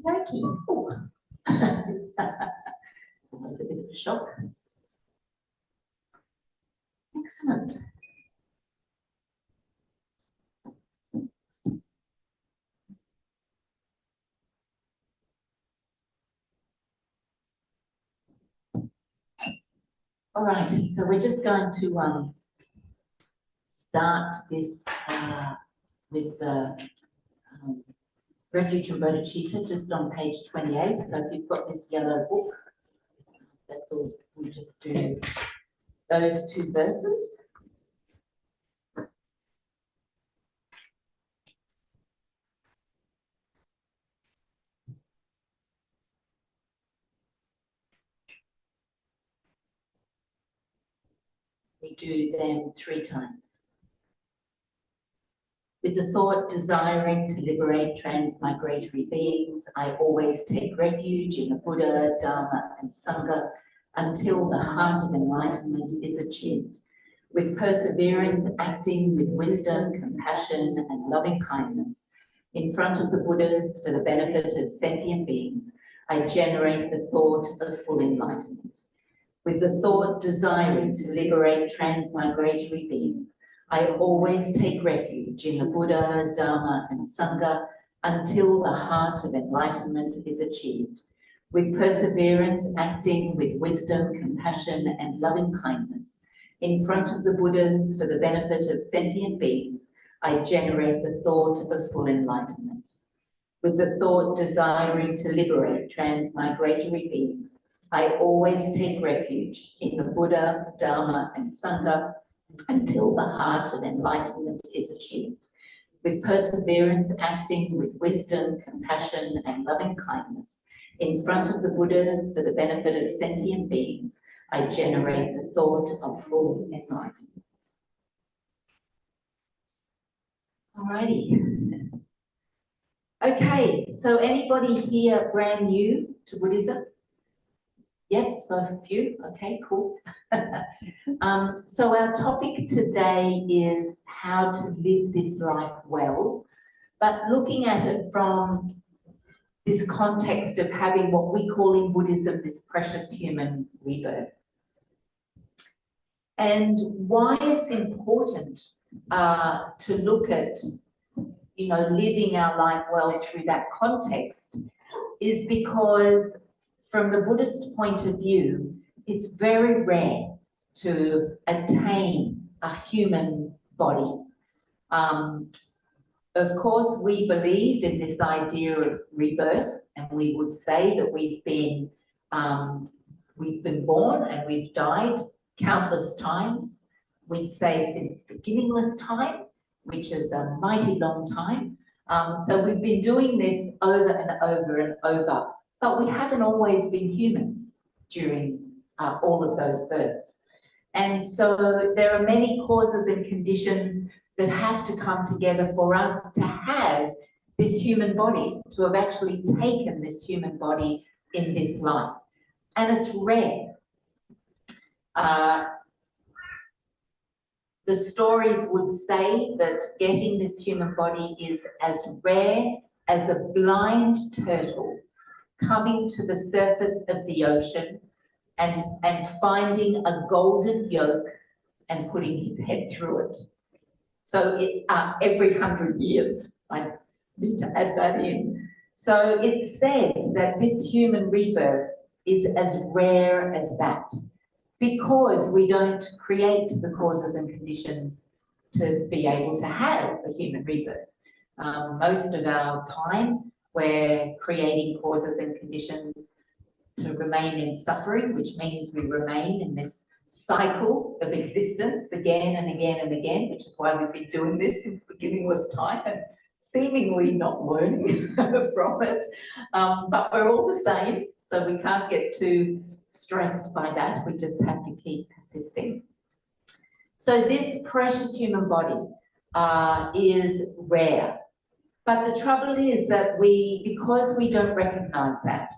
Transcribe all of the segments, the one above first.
Okay. Oh. That was a bit of a shock. Excellent. All right, so we're just going to start this with the Refuge and Bodhicitta just on page 28. So if you've got this yellow book, that's all. We'll just do those two verses. We do them 3 times. With the thought desiring to liberate transmigratory beings, I always take refuge in the Buddha, Dharma, and Sangha until the heart of enlightenment is achieved. With perseverance, acting with wisdom, compassion, and loving kindness, in front of the Buddhas for the benefit of sentient beings, I generate the thought of full enlightenment. With the thought desiring to liberate transmigratory beings, I always take refuge in the Buddha, Dharma, and Sangha until the heart of enlightenment is achieved. With perseverance, acting with wisdom, compassion, and loving kindness, in front of the Buddhas for the benefit of sentient beings, I generate the thought of full enlightenment. With the thought desiring to liberate transmigratory beings, I always take refuge in the Buddha, Dharma, and Sangha until the heart of enlightenment is achieved. With perseverance, acting with wisdom, compassion, and loving kindness, in front of the Buddhas for the benefit of sentient beings, I generate the thought of full enlightenment. Alrighty. Okay, so anybody here brand new to Buddhism? Yep, so a few. Okay, cool. So our topic today is how to live this life well, but looking at it from this context of having what we call in Buddhism this precious human rebirth. And why it's important to look at, you know, living our life well through that context is because from the Buddhist point of view, it's very rare to attain a human body. Of course, we believe in this idea of rebirth, and we would say that we've been born and we've died countless times. We'd say since beginningless time, which is a mighty long time. So we've been doing this over and over and over, but we haven't always been humans during all of those births. And so there are many causes and conditions that have to come together for us to have this human body, to have actually taken this human body in this life. And it's rare. The stories would say that getting this human body is as rare as a blind turtle coming to the surface of the ocean and finding a golden yolk and putting his head through it. So every 100 years, I need to add that in. So it's said that this human rebirth is as rare as that, because we don't create the causes and conditions to be able to have a human rebirth. Most of our time, we're creating causes and conditions to remain in suffering, which means we remain in this cycle of existence again and again and again, which is why we've been doing this since beginningless time and seemingly not learning from it, but we're all the same, so we can't get too stressed by that. We just have to keep persisting. So this precious human body is rare, but the trouble is that because we don't recognize that,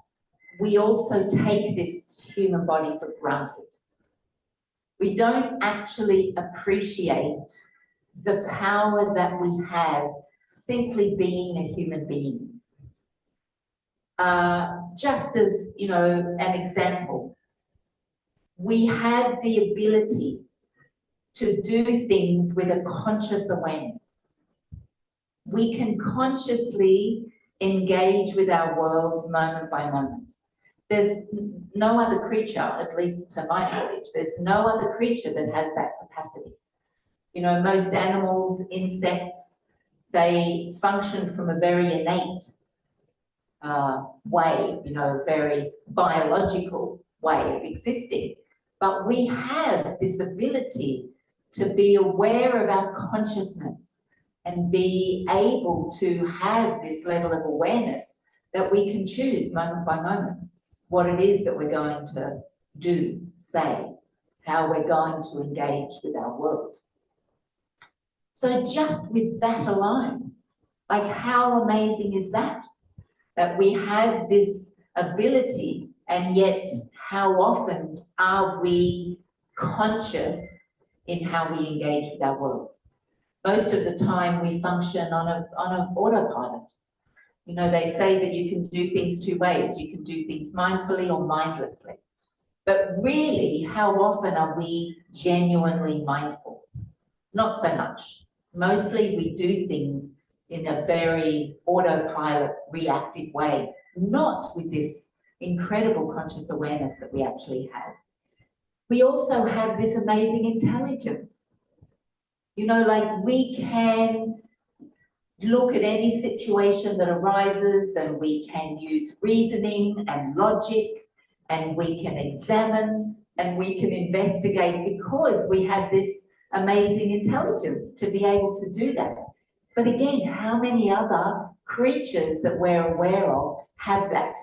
we also take this human body for granted. We don't actually appreciate the power that we have simply being a human being. Just as, you know, an example, we have the ability to do things with a conscious awareness. We can consciously engage with our world moment by moment. There's no other creature, at least to my knowledge, there's no other creature that has that capacity. You know, most animals, insects, they function from a very innate way, you know, very biological way of existing. But we have this ability to be aware of our consciousness and be able to have this level of awareness that we can choose moment by moment what it is that we're going to do, say, how we're going to engage with our world. So just with that alone, like how amazing is that? That we have this ability, and yet how often are we conscious in how we engage with our world? Most of the time we function on an autopilot. You know, they say that you can do things two ways. You can do things mindfully or mindlessly. But really, how often are we genuinely mindful? Not so much. Mostly we do things in a very autopilot, reactive way, not with this incredible conscious awareness that we actually have. We also have this amazing intelligence. You know, like we can look at any situation that arises and we can use reasoning and logic, and we can examine and we can investigate because we have this amazing intelligence to be able to do that. But again, how many other creatures that we're aware of have that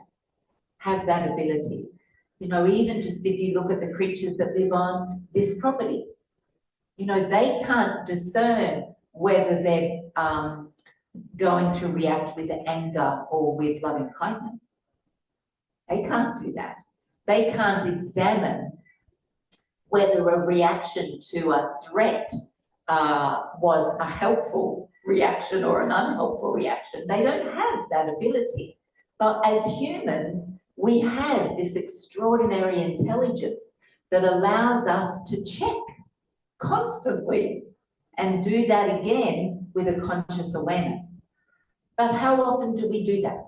ability? You know, even just if you look at the creatures that live on this property, you know, they can't discern whether they're going to react with anger or with loving kindness. They can't do that. They can't examine whether a reaction to a threat was a helpful reaction or an unhelpful reaction. They don't have that ability. But as humans, we have this extraordinary intelligence that allows us to check constantly and do that again with a conscious awareness. But how often do we do that?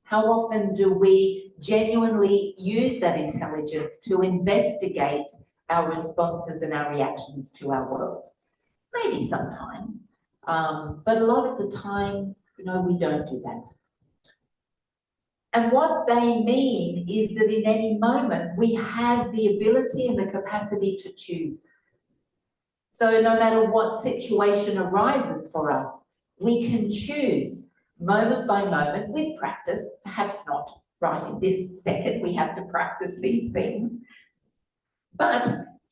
How often do we genuinely use that intelligence to investigate our responses and our reactions to our world? Maybe sometimes, but a lot of the time, you know, we don't do that. And what they mean is that in any moment, we have the ability and the capacity to choose. So no matter what situation arises for us, we can choose moment by moment with practice, perhaps not right in this second, we have to practice these things. But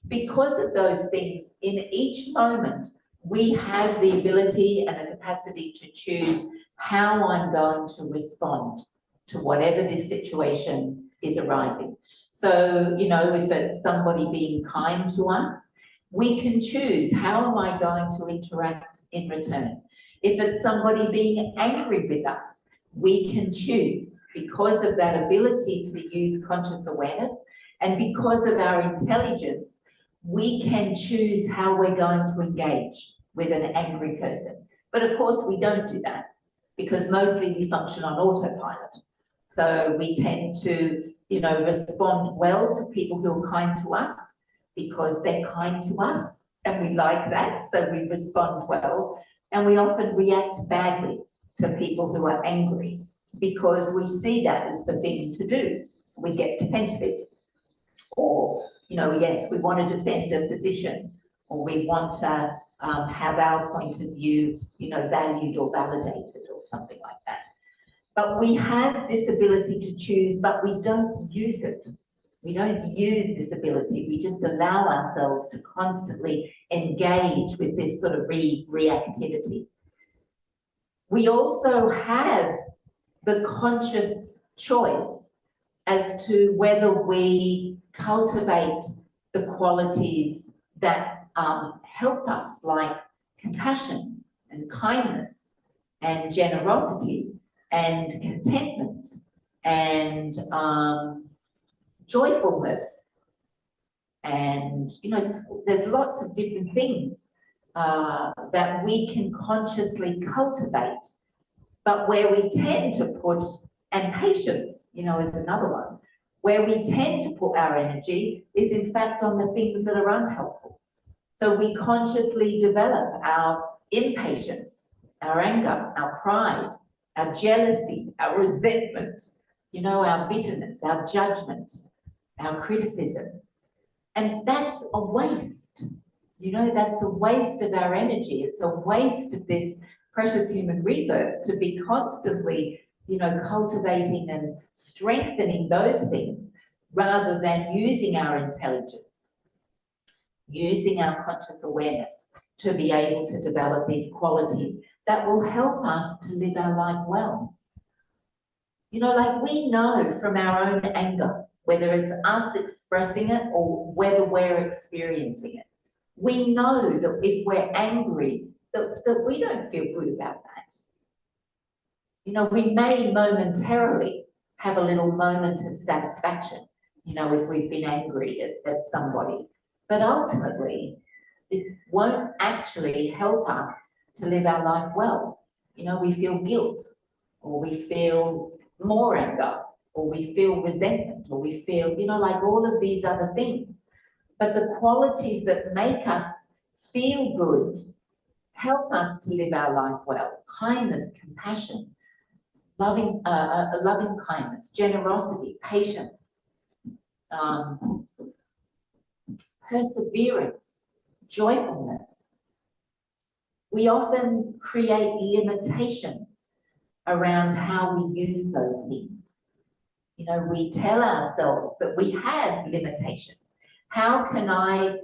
because of those things, in each moment, we have the ability and the capacity to choose how I'm going to respond to whatever this situation is arising. So, you know, if it's somebody being kind to us, we can choose how am I going to interact in return. If it's somebody being angry with us, we can choose because of that ability to use conscious awareness and because of our intelligence, we can choose how we're going to engage with an angry person. But of course, we don't do that because mostly we function on autopilot. So we tend to, you know, respond well to people who are kind to us because they're kind to us and we like that, so we respond well. And we often react badly to people who are angry because we see that as the thing to do. We get defensive or, you know, yes, we want to defend a position or we want to have our point of view, you know, valued or validated or something like that. But we have this ability to choose, but we don't use it. We don't use this ability. We just allow ourselves to constantly engage with this sort of reactivity. We also have the conscious choice as to whether we cultivate the qualities that help us, like compassion and kindness and generosity and contentment and joyfulness, and you know, there's lots of different things that we can consciously cultivate, but where we tend to put, and patience, you know, is another one, where we tend to put our energy is in fact on the things that are unhelpful. So we consciously develop our impatience, our anger, our pride, our jealousy, our resentment, you know, our bitterness, our judgment, our criticism. And that's a waste. You know, that's a waste of our energy. It's a waste of this precious human rebirth to be constantly, you know, cultivating and strengthening those things rather than using our intelligence, using our conscious awareness to be able to develop these qualities that will help us to live our life well. You know, like we know from our own anger, whether it's us expressing it or whether we're experiencing it, we know that if we're angry, that we don't feel good about that. You know, we may momentarily have a little moment of satisfaction, you know, if we've been angry at somebody, but ultimately it won't actually help us to live our life well. You know, we feel guilt, or we feel more anger, or we feel resentment, or we feel, you know, like all of these other things. But the qualities that make us feel good help us to live our life well. Kindness, compassion, loving kindness, generosity, patience, perseverance, joyfulness. We often create limitations around how we use those things. You know, we tell ourselves that we have limitations. How can I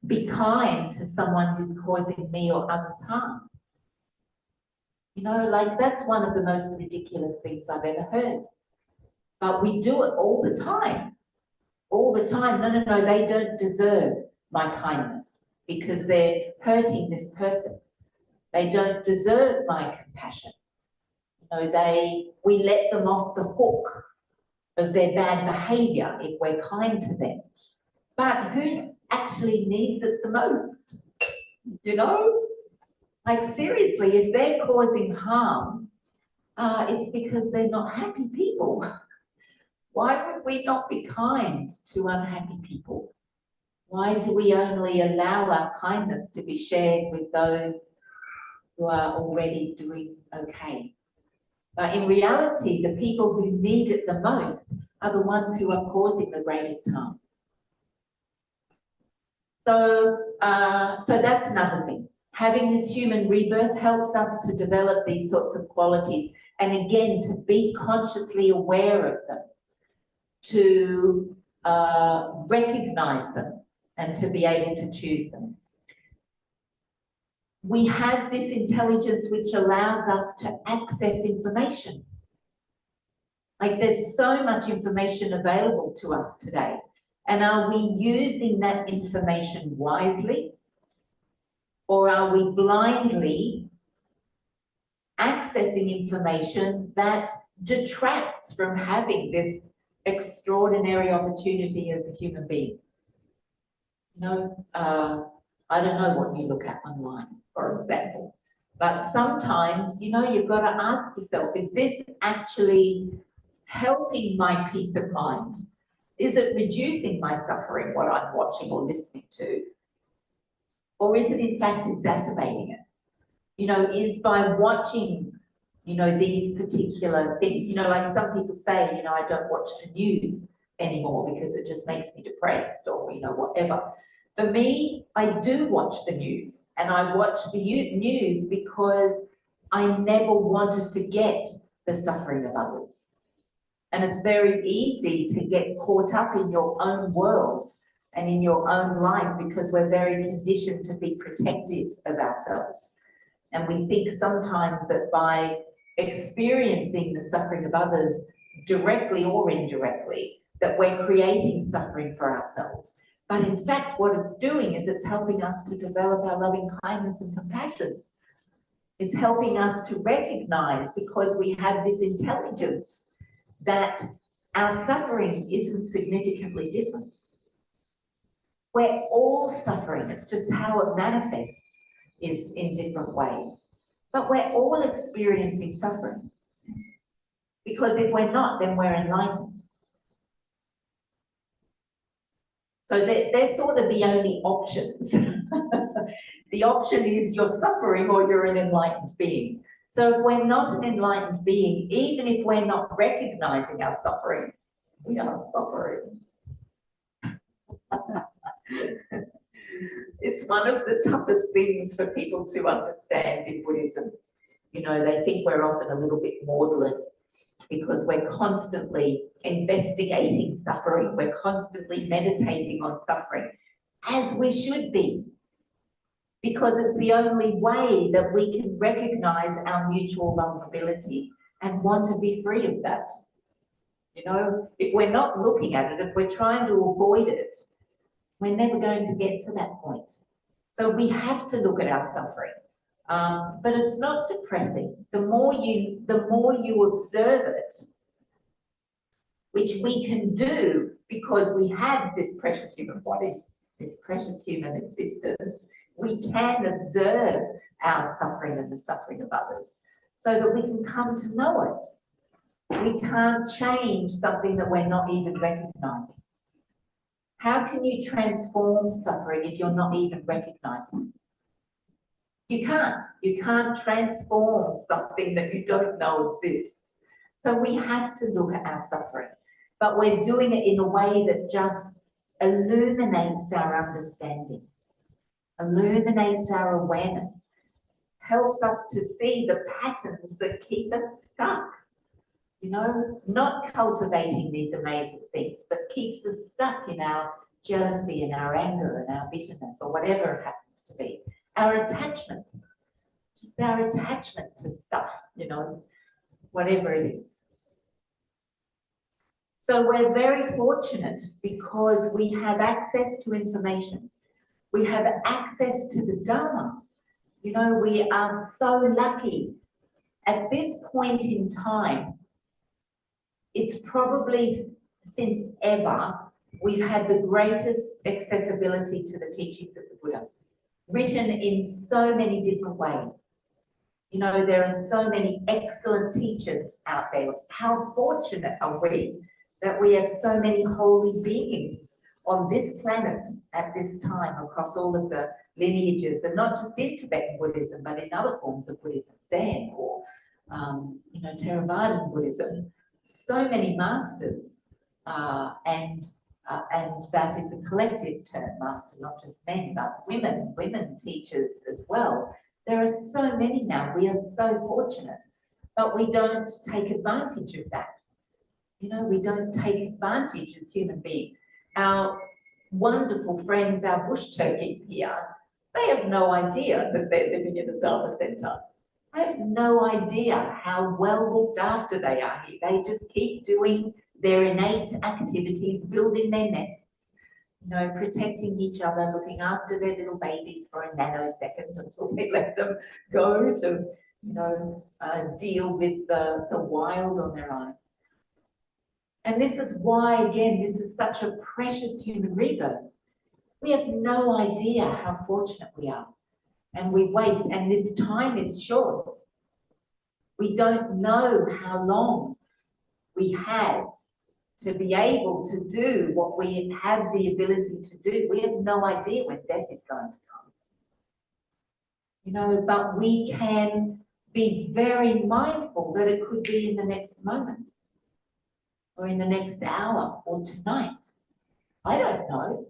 be kind to someone who's causing me or others harm? You know, like that's one of the most ridiculous things I've ever heard. But we do it all the time. All the time. No, they don't deserve my kindness because they're hurting this person. They don't deserve my compassion. You know, we let them off the hook of their bad behavior if we're kind to them. But who actually needs it the most? You know? Like seriously, if they're causing harm, it's because they're not happy people. Why would we not be kind to unhappy people? Why do we only allow our kindness to be shared with those who are already doing okay? But in reality, the people who need it the most are the ones who are causing the greatest harm. So that's another thing. Having this human rebirth helps us to develop these sorts of qualities, and again, to be consciously aware of them, to recognize them, and to be able to choose them. We have this intelligence which allows us to access information. Like there's so much information available to us today. And are we using that information wisely? Or are we blindly accessing information that detracts from having this extraordinary opportunity as a human being? You know, I don't know what you look at online, for example, but sometimes, you know, you've got to ask yourself, is this actually helping my peace of mind? Is it reducing my suffering, what I'm watching or listening to? Or is it in fact exacerbating it? You know, is by watching, you know, these particular things, you know, like some people say, you know, I don't watch the news anymore because it just makes me depressed or, you know, whatever. For me, I do watch the news, and I watch the news because I never want to forget the suffering of others. And it's very easy to get caught up in your own world and in your own life because we're very conditioned to be protective of ourselves. And we think sometimes that by experiencing the suffering of others directly or indirectly, that we're creating suffering for ourselves. But in fact, what it's doing is it's helping us to develop our loving kindness and compassion. It's helping us to recognize, because we have this intelligence, that our suffering isn't significantly different. We're all suffering. It's just how it manifests is in different ways. But we're all experiencing suffering. Because if we're not, then we're enlightened. So they're sort of the only options. The option is you're suffering or you're an enlightened being. So if we're not an enlightened being, even if we're not recognizing our suffering, we are suffering. It's one of the toughest things for people to understand in Buddhism. You know, they think we're often a little bit maudlin because we're constantly investigating suffering. We're constantly meditating on suffering, as we should be, because it's the only way that we can recognize our mutual vulnerability and want to be free of that. You know, if we're not looking at it, if we're trying to avoid it, we're never going to get to that point. So we have to look at our suffering. But it's not depressing. The more you observe it, which we can do because we have this precious human body, this precious human existence, we can observe our suffering and the suffering of others so that we can come to know it. We can't change something that we're not even recognizing. How can you transform suffering if you're not even recognizing it? You can't. You can't transform something that you don't know exists. So we have to look at our suffering, but we're doing it in a way that just illuminates our understanding, illuminates our awareness, helps us to see the patterns that keep us stuck. You know, not cultivating these amazing things, but keeps us stuck in our jealousy and our anger and our bitterness or whatever it happens to be. Our attachment, just our attachment to stuff, you know, whatever it is. So we're very fortunate because we have access to information. We have access to the Dharma. You know, we are so lucky. At this point in time, it's probably since ever, we've had the greatest accessibility to the teachings of the Buddha, written in so many different ways. You know, there are so many excellent teachers out there. How fortunate are we that we have so many holy beings on this planet at this time across all of the lineages, and not just in Tibetan Buddhism, but in other forms of Buddhism, Zen or, you know, Theravadan Buddhism. So many masters, and that is a collective term, master, not just men, but women teachers as well. There are so many now. We are so fortunate, but we don't take advantage of that. You know, we don't take advantage as human beings. Our wonderful friends, our bush turkeys here, they have no idea that they're living in a Dharma centre. I have no idea how well looked after they are here. They just keep doing their innate activities, building their nests, you know, protecting each other, looking after their little babies for a nanosecond until they let them go to, you know, deal with the wild on their own. And this is why, again, this is such a precious human rebirth. We have no idea how fortunate we are. And we waste, and this time is short. We don't know how long we have to be able to do what we have the ability to do. We have no idea when death is going to come. You know, but we can be very mindful that it could be in the next moment, or in the next hour, or tonight. I don't know.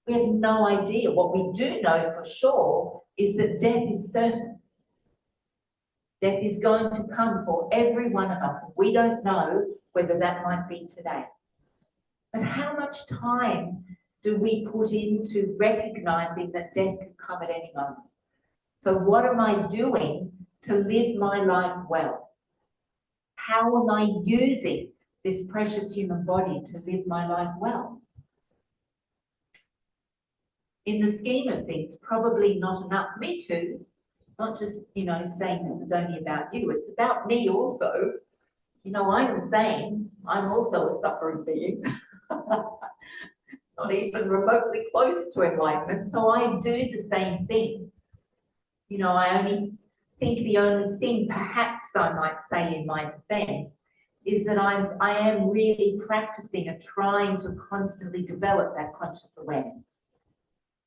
We have no idea. What we do know for sure is that death is certain. Death is going to come for every one of us. We don't know whether that might be today. But how much time do we put into recognizing that death can come at any moment? So what am I doing to live my life well? How am I using this precious human body to live my life well? In the scheme of things, probably not enough. Me too. Not just, saying this is only about you. It's about me also. I'm the same. I'm also a suffering being. Not even remotely close to enlightenment. So I do the same thing. I only think the only thing perhaps I might say in my defense is that I am really practicing and trying to constantly develop that conscious awareness.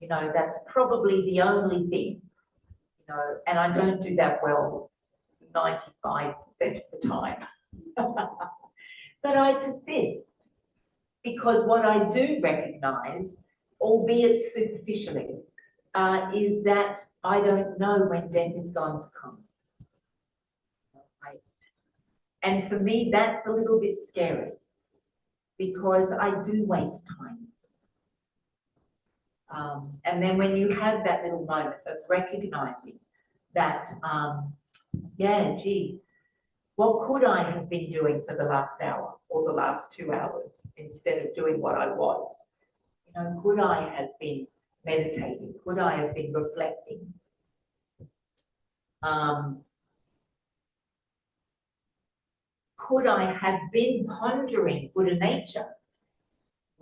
That's probably the only thing, and I don't do that well 95% of the time. But I persist because what I do recognize, albeit superficially, is that I don't know when death is going to come. And for me, that's a little bit scary because I do waste time. And then when you have that little moment of recognizing that, yeah, gee, what could I have been doing for the last hour or the last 2 hours instead of doing what I was? Could I have been meditating? Could I have been reflecting? Could I have been pondering Buddha nature?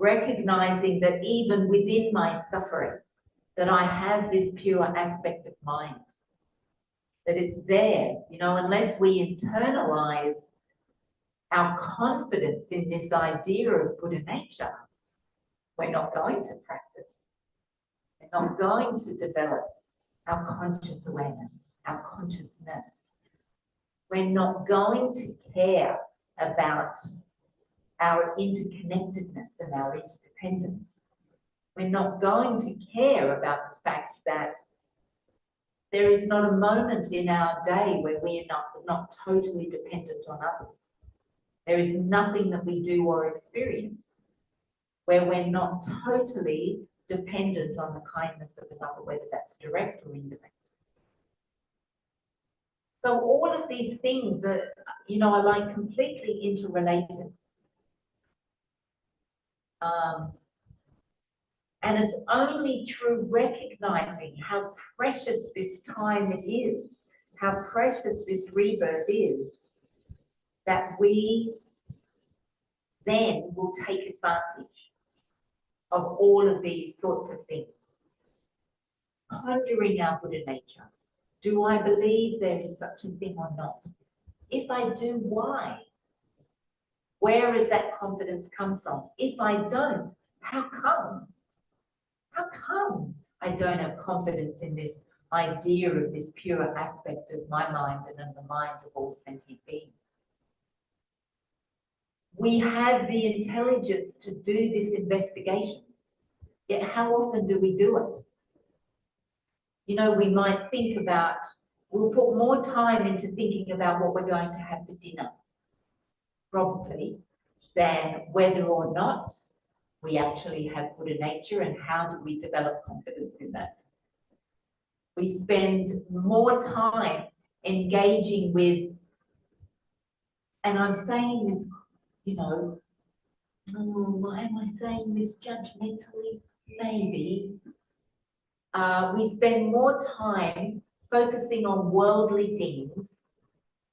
Recognizing that even within my suffering, that I have this pure aspect of mind, that it's there, unless we internalize our confidence in this idea of Buddha nature, we're not going to practice. We're not going to develop our conscious awareness, our consciousness. We're not going to care about our interconnectedness and our interdependence. We're not going to care about the fact that there is not a moment in our day where we are not totally dependent on others. There is nothing that we do or experience where we're not totally dependent on the kindness of another, whether that's direct or indirect. So all of these things are, are like completely interrelated. And it's only through recognizing how precious this time is, how precious this rebirth is, that we then will take advantage of all of these sorts of things. Pondering our Buddha nature. Do I believe there is such a thing or not? If I do, why? Where does that confidence come from? If I don't, how come? How come I don't have confidence in this idea of this pure aspect of my mind and in the mind of all sentient beings? We have the intelligence to do this investigation, yet how often do we do it? We might think about, we'll put more time into thinking about what we're going to have for dinner, probably, than whether or not we actually have Buddha nature and how do we develop confidence in that. We spend more time engaging with, and I'm saying this, why am I saying this judgmentally? Maybe. We spend more time focusing on worldly things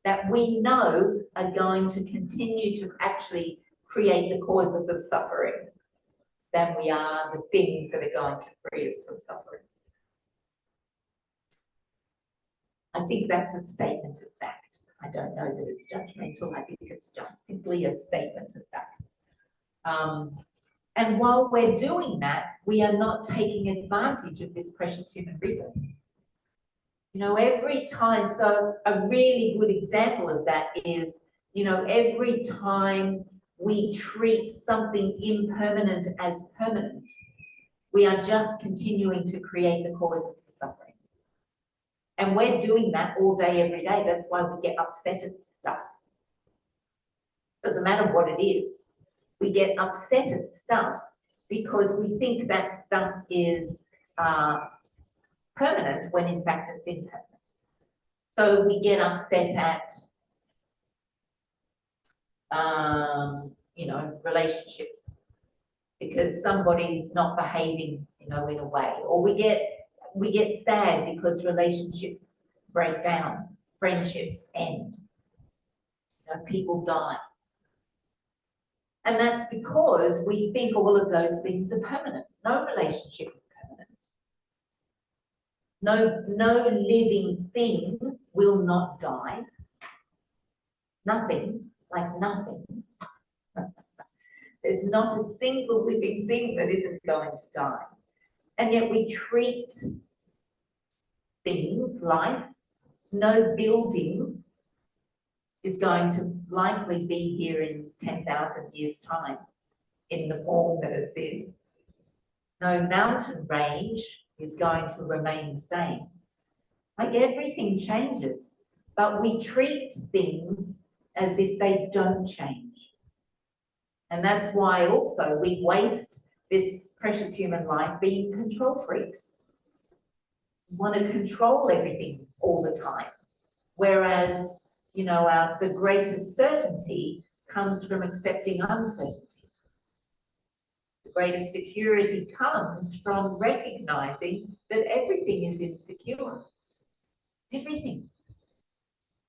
that we know are going to continue to actually create the causes of suffering than we are the things that are going to free us from suffering. I think that's a statement of fact. I don't know that it's judgmental. I think it's just simply a statement of fact. And while we're doing that, we are not taking advantage of this precious human rebirth. Every time, so a really good example of that is, every time we treat something impermanent as permanent, We are just continuing to create the causes for suffering. And we're doing that all day, every day. That's why we get upset at stuff. Doesn't matter what it is. We get upset at stuff because we think that stuff is permanent when in fact it's impermanent. So we get upset at, relationships because somebody's not behaving, in a way, or we get sad because relationships break down, friendships end, people die. And that's because we think all of those things are permanent. No relationship is permanent. No living thing will not die. Nothing, like nothing. There's not a single living thing that isn't going to die. And yet we treat things, life, no building is going to likely be here in 10,000 years' time in the form that it's in. No mountain range is going to remain the same. Like everything changes, but we treat things as if they don't change. And that's why also we waste this precious human life being control freaks. We want to control everything all the time. Whereas, the greatest certainty comes from accepting uncertainty. The greatest security comes from recognizing that everything is insecure. Everything.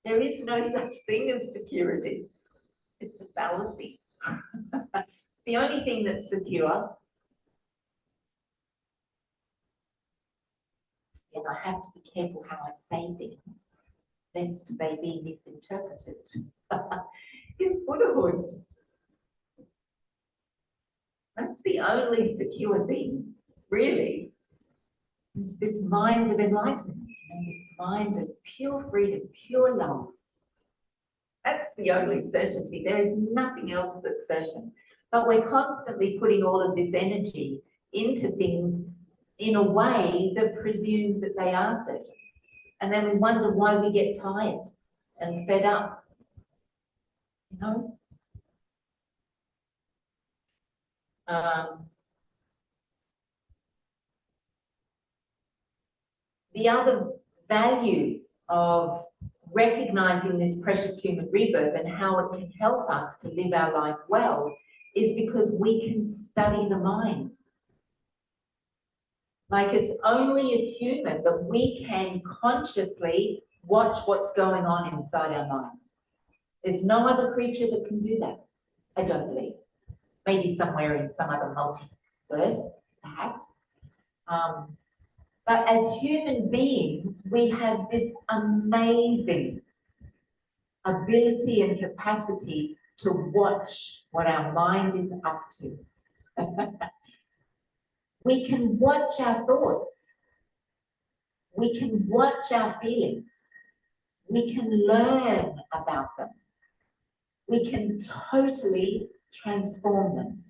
There is no such thing as security. It's a fallacy. The only thing that's secure, and I have to be careful how I say things, lest they be misinterpreted, is Buddhahood. That's the only secure thing, really. It's this mind of enlightenment, this mind of pure freedom, pure love. That's the only certainty. There is nothing else that's certain. But we're constantly putting all of this energy into things in a way that presumes that they are certain. And then we wonder why we get tired and fed up. The other value of recognizing this precious human rebirth and how it can help us to live our life well is because we can study the mind. Like it's only a human that we can consciously watch what's going on inside our mind. There's no other creature that can do that, I don't believe. Maybe somewhere in some other multiverse, perhaps. But as human beings, we have this amazing ability and capacity to watch what our mind is up to. We can watch our thoughts. We can watch our feelings. We can learn about them. We can totally transform them.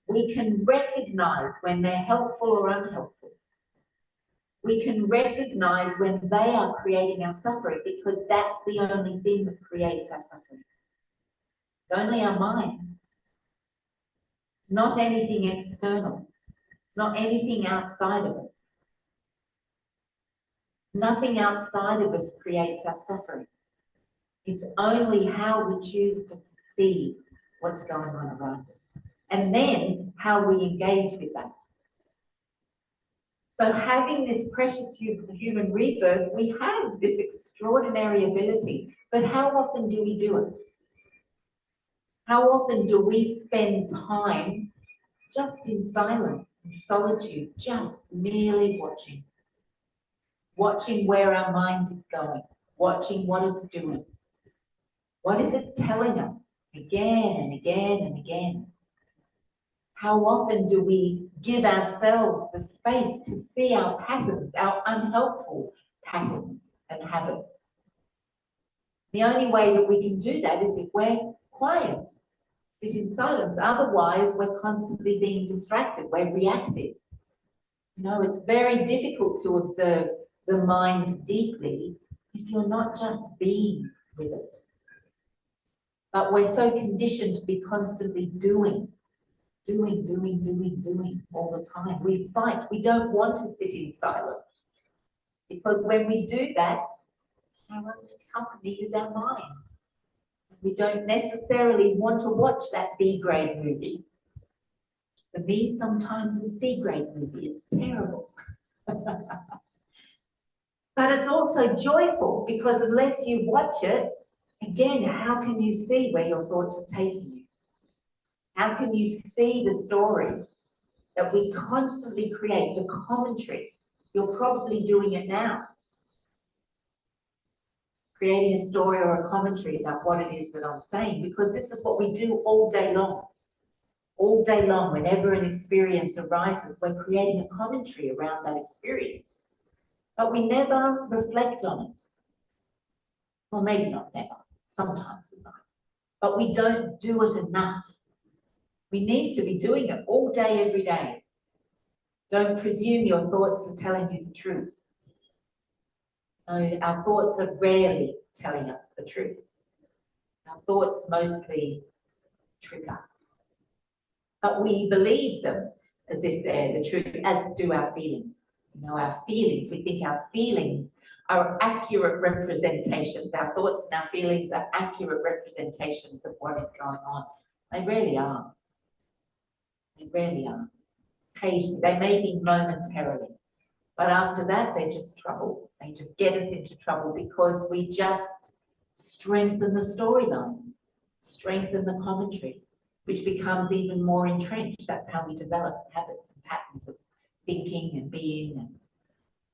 We can recognize when they're helpful or unhelpful. We can recognize when they are creating our suffering, because that's the only thing that creates our suffering. It's only our mind. It's not anything external. It's not anything outside of us. Nothing outside of us creates our suffering. It's only how we choose to perceive what's going on around us, and then how we engage with that. So having this precious human rebirth, we have this extraordinary ability, but how often do we do it? How often do we spend time just in silence, in solitude, just merely watching? Watching where our mind is going, watching what it's doing. What is it telling us again and again and again? How often do we give ourselves the space to see our patterns, our unhelpful patterns and habits? The only way that we can do that is if we're quiet, Sit in silence. Otherwise, we're constantly being distracted. We're reactive. You know, it's very difficult to observe the mind deeply if you're not just being with it. But we're so conditioned to be constantly doing all the time. We fight. We don't want to sit in silence. Because when we do that, our only company is our mind. We don't necessarily want to watch that B-grade movie. For me, sometimes the C-grade movie, it's terrible. But it's also joyful because unless you watch it, again, how can you see where your thoughts are taking you? How can you see the stories that we constantly create, the commentary? You're probably doing it now. Creating a story or a commentary about what it is that I'm saying, because this is what we do all day long. All day long, whenever an experience arises, we're creating a commentary around that experience. But we never reflect on it. Well, maybe not never. Sometimes we might. But we don't do it enough. We need to be doing it all day, every day. Don't presume your thoughts are telling you the truth. No, our thoughts are rarely telling us the truth. Our thoughts mostly trick us. But we believe them as if they're the truth, as do our feelings. You know, our feelings, we think our feelings are accurate representations. Our thoughts and our feelings are accurate representations of what is going on. They really are. They really are. Occasionally, they may be momentarily. But after that, they're just trouble. They just get us into trouble because we just strengthen the storylines, strengthen the commentary, which becomes even more entrenched. That's how we develop habits and patterns of thinking and being.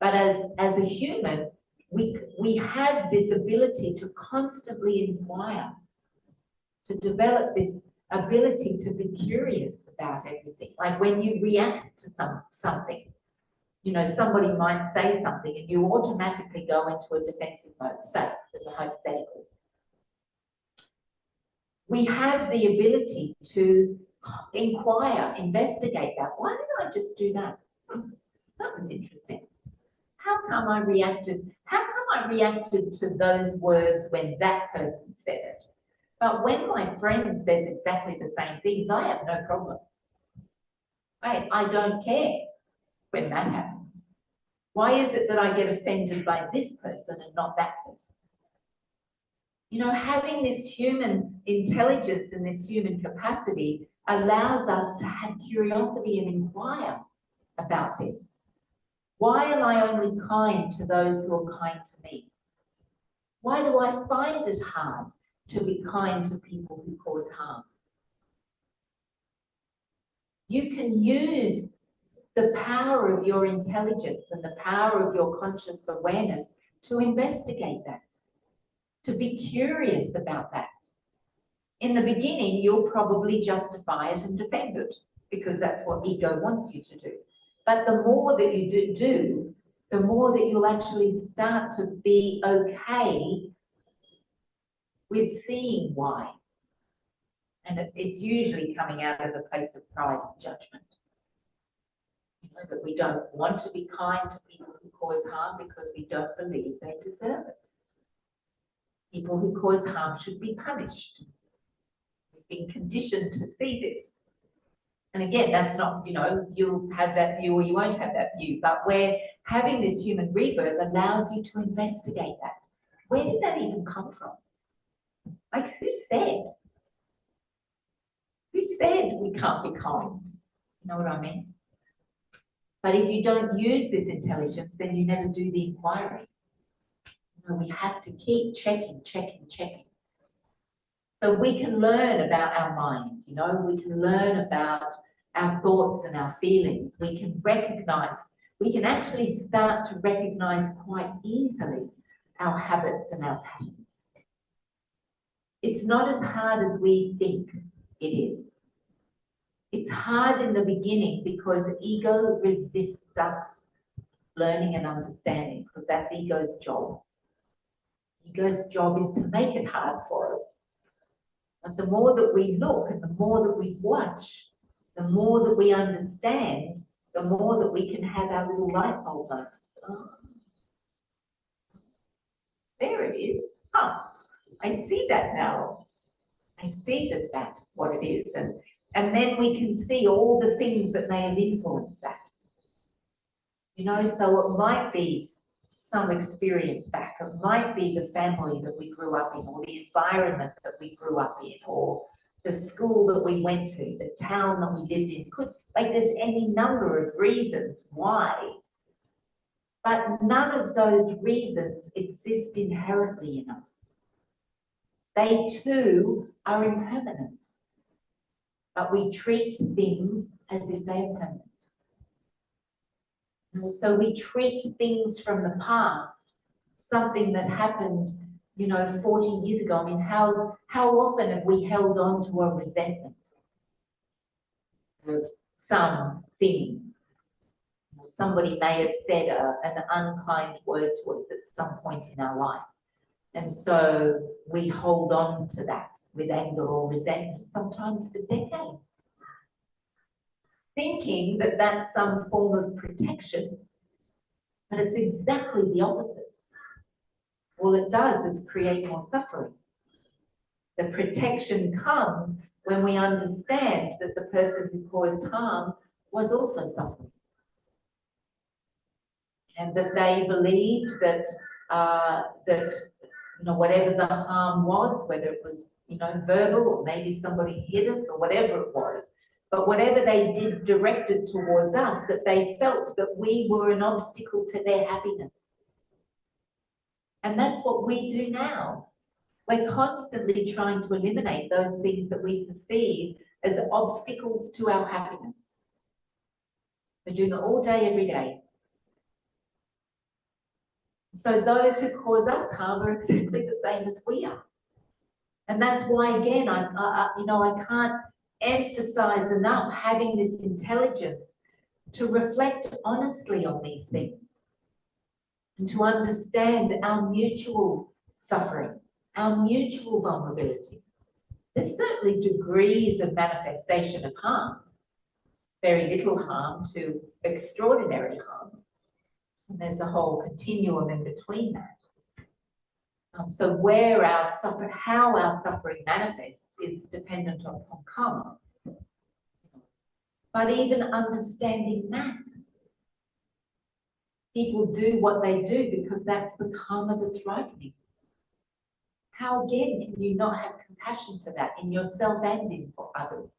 But as a human, we have this ability to constantly inquire, to develop this ability to be curious about everything. Like when you react to something, you know, somebody might say something and you automatically go into a defensive mode, say, as a hypothetical. We have the ability to inquire, investigate that. Why did I just do that? That was interesting. How come I reacted to those words when that person said it? But when my friend says exactly the same things, I have no problem. I don't care when that happens. Why is it that I get offended by this person and not that person? You know, having this human intelligence and this human capacity allows us to have curiosity and inquire about this. Why am I only kind to those who are kind to me? Why do I find it hard to be kind to people who cause harm? You can use the power of your intelligence and the power of your conscious awareness to investigate that, to be curious about that. In the beginning, you'll probably justify it and defend it because that's what ego wants you to do. But the more that you do, the more that you'll actually start to be okay with seeing why. And it's usually coming out of a place of pride and judgment. You know, that we don't want to be kind to people who cause harm because we don't believe they deserve it. People who cause harm should be punished. We've been conditioned to see this. And again, that's not, you know, you'll have that view or you won't have that view, but where having this human rebirth allows you to investigate that. Where did that even come from? Like, who said? Who said we can't be kind? You know what I mean? But if you don't use this intelligence, then you never do the inquiry. You know, we have to keep checking. So we can learn about our mind, you know, we can learn about our thoughts and our feelings. We can recognize, we can actually start to recognize quite easily our habits and our patterns. It's not as hard as we think it is. It's hard in the beginning because ego resists us learning and understanding, because that's ego's job. Ego's job is to make it hard for us. But the more that we look and the more that we watch, the more that we understand, the more that we can have our little light bulb moments. Oh, there it is. Huh, I see that now. I see that that's what it is. And then we can see all the things that may have influenced that. You know, so it might be some experience back. It might be the family that we grew up in, or the environment that we grew up in, or the school that we went to, the town that we lived in. There's any number of reasons why, but none of those reasons exist inherently in us. They too are impermanent, but we treat things as if they are permanent. So we treat things from the past, something that happened, 40 years ago. I mean, how often have we held on to a resentment of something? Somebody may have said an unkind word to us at some point in our life. And so we hold on to that with anger or resentment, sometimes for decades, thinking that that's some form of protection, but it's exactly the opposite. All it does is create more suffering. The protection comes when we understand that the person who caused harm was also suffering, and that they believed that whatever the harm was, whether it was verbal, or maybe somebody hit us, or whatever it was, but whatever they did directed towards us, that they felt that we were an obstacle to their happiness. And that's what we do now. We're constantly trying to eliminate those things that we perceive as obstacles to our happiness. We're doing it all day, every day. So those who cause us harm are exactly the same as we are. And that's why, again, I can't emphasize enough having this intelligence to reflect honestly on these things and to understand our mutual suffering, our mutual vulnerability. There's certainly degrees of manifestation of harm, very little harm to extraordinary harm. And there's a whole continuum in between that. So where how our suffering manifests is dependent on karma. But even understanding that, people do what they do because that's the karma that's ripening. How again can you not have compassion for that in yourself and in for others?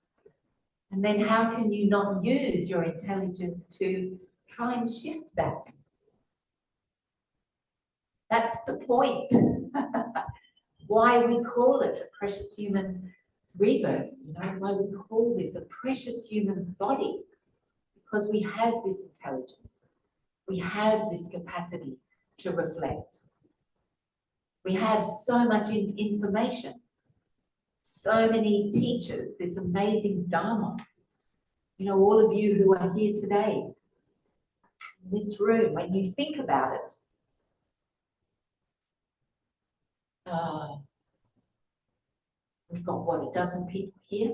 And then how can you not use your intelligence to try and shift that? That's the point. Why we call it a precious human rebirth, why we call this a precious human body, because we have this intelligence. We have this capacity to reflect. We have so much information, so many teachers, this amazing Dharma. All of you who are here today, in this room, when you think about it, we've got, what, a dozen people here?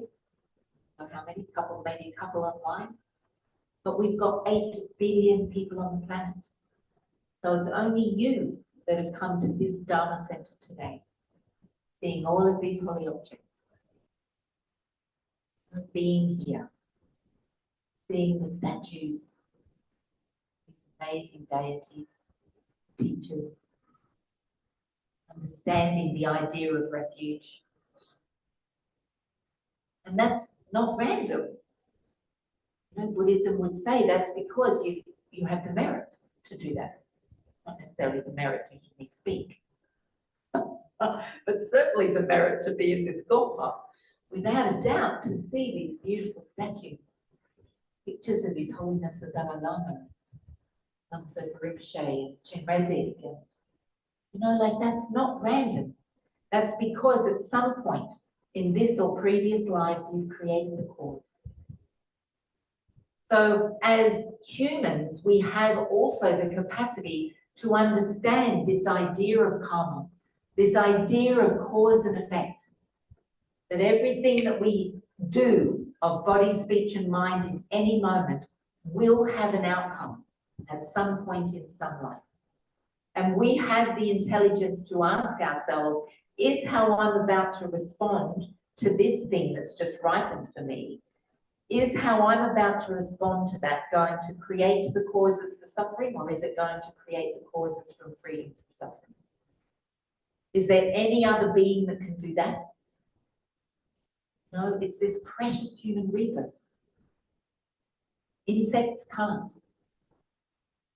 I don't know how many, maybe a couple online. But we've got 8 billion people on the planet. So it's only you that have come to this Dharma Center today, seeing all of these holy objects, being here, seeing the statues, these amazing deities, teachers, understanding the idea of refuge. And that's not random. Buddhism would say that's because you have the merit to do that. Not necessarily the merit to hear me speak, but certainly the merit to be in this golfa, without a doubt, to see these beautiful statues, pictures of His Holiness the Dalai Lama, Lamso Rinpoche and Chenrezig, and that's not random. That's because at some point in this or previous lives you've created the cause. So as humans, we have also the capacity to understand this idea of karma, this idea of cause and effect. that everything that we do of body, speech, and mind in any moment will have an outcome at some point in some life. And we have the intelligence to ask ourselves, is how I'm about to respond to this thing that's just ripened for me, is how I'm about to respond to that going to create the causes for suffering, or is it going to create the causes from freedom from suffering? Is there any other being that can do that? No, it's this precious human rebirth. Insects can't.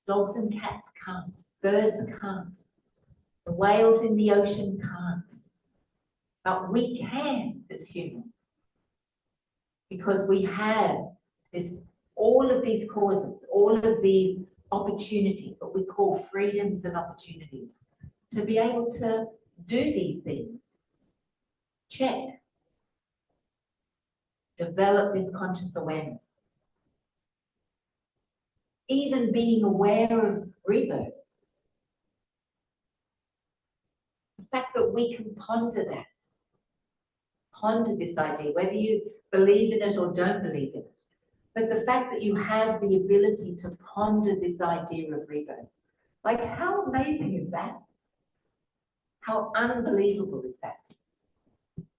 Dogs and cats can't. Birds can't. The whales in the ocean can't. But we can as humans, because we have this, all of these causes, all of these opportunities, what we call freedoms and opportunities, to be able to do these things. Check. Develop this conscious awareness. Even being aware of rebirth. The fact that we can ponder that. Ponder this idea, whether you believe in it or don't believe in it. But the fact that you have the ability to ponder this idea of rebirth. Like, how amazing is that? How unbelievable is that?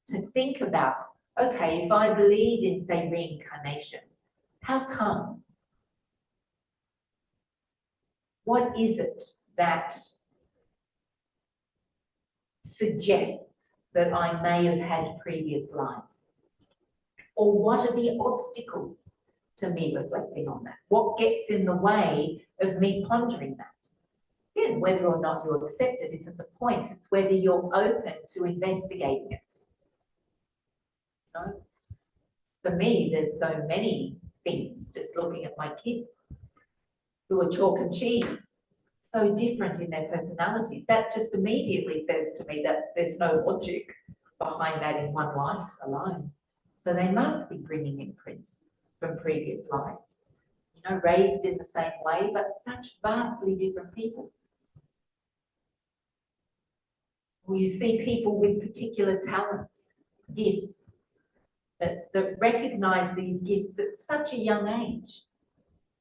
To think about, okay, if I believe in, say, reincarnation, how come? What is it that suggests that I may have had previous lives? Or what are the obstacles to me reflecting on that? What gets in the way of me pondering that? Again, whether or not you accept it isn't the point. It's whether you're open to investigating it. You know? For me, there's so many things, just looking at my kids who are chalk and cheese, so different in their personalities. That just immediately says to me that there's no logic behind that in one life alone. So they must be bringing imprints from previous lives, you know, raised in the same way, but such vastly different people. Well, you see people with particular talents, gifts, that recognize these gifts at such a young age.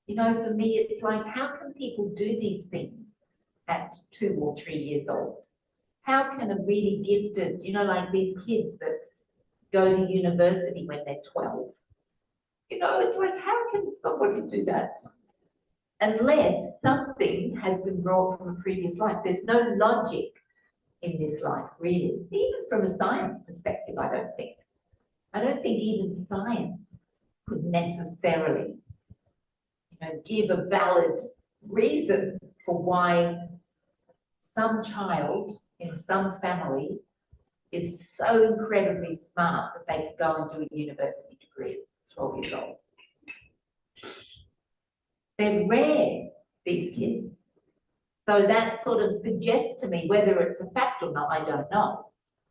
You know, for me, it's like, how can people do these things at 2 or 3 years old? How can a really gifted, you know, like these kids that go to university when they're 12, you know, it's like, how can somebody do that? Unless something has been brought from a previous life. There's no logic in this life, really. Even from a science perspective, I don't think. I don't think even science could necessarily, you know, give a valid reason for why some child in some family is so incredibly smart that they could go and do a university degree at 12 years old. They're rare, these kids. So that sort of suggests to me, whether it's a fact or not, I don't know.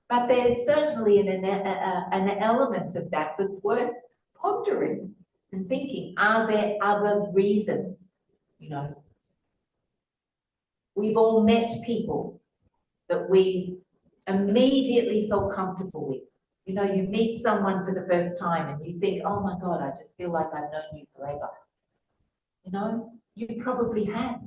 But there's certainly an element of that that's worth pondering and thinking, are there other reasons? You know, we've all met people that we've immediately felt comfortable with. You know, you meet someone for the first time and you think, oh my God, I just feel like I've known you forever. You know, you probably have.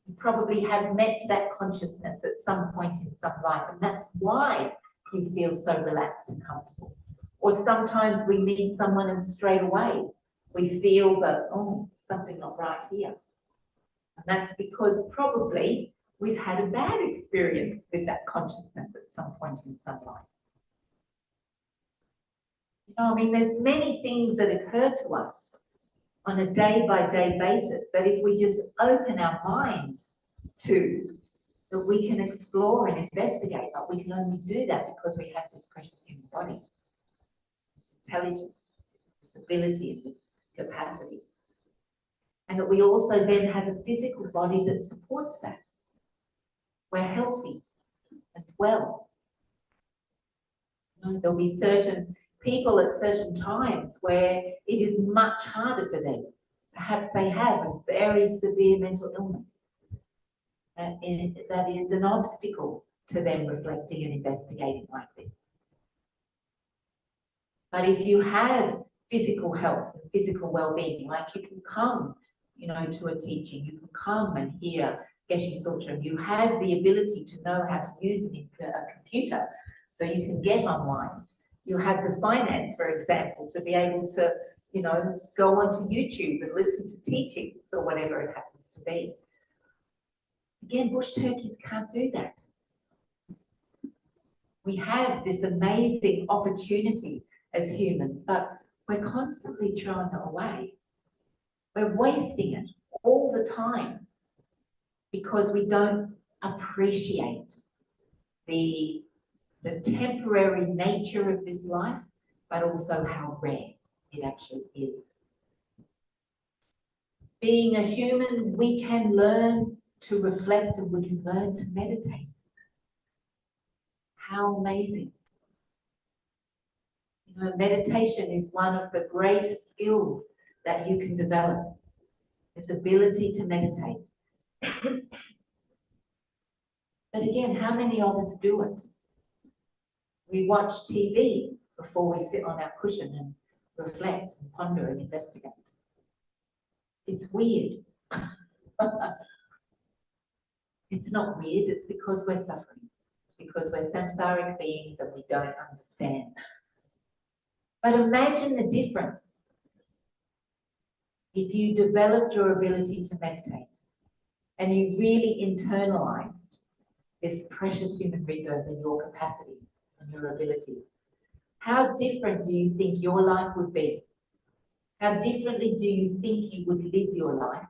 You probably have met that consciousness at some point in some life, and that's why you feel so relaxed and comfortable. Or sometimes we meet someone and straight away we feel that, oh, something not right here. And that's because probably we've had a bad experience with that consciousness at some point in some life. You know, I mean, there's many things that occur to us on a day-by-day basis that if we just open our mind to, that we can explore and investigate, but we can only do that because we have this precious human body, this intelligence, this ability, this capacity. And that we also then have a physical body that supports that. We're healthy and well. You know, there'll be certain people at certain times where it is much harder for them. Perhaps they have a very severe mental illness. That is an obstacle to them reflecting and investigating like this. But if you have physical health and physical well-being, like you can come, you know, to a teaching, you can come and hear Geshe Tsultrim, you have the ability to know how to use a computer, so you can get online. You have the finance, for example, to be able to, you know, go onto YouTube and listen to teachings or whatever it happens to be. Again, bush turkeys can't do that. We have this amazing opportunity as humans, but we're constantly throwing it away. We're wasting it all the time because we don't appreciate the temporary nature of this life, but also how rare it actually is. Being a human, we can learn to reflect and we can learn to meditate. How amazing. You know, meditation is one of the greatest skills that you can develop, this ability to meditate. But again, how many of us do it? We watch TV before we sit on our cushion and reflect and ponder and investigate. It's weird. It's not weird, it's because we're suffering. It's because we're samsaric beings and we don't understand. But imagine the difference if you developed your ability to meditate and you really internalized this precious human rebirth and your capacities and your abilities. How different do you think your life would be? How differently do you think you would live your life?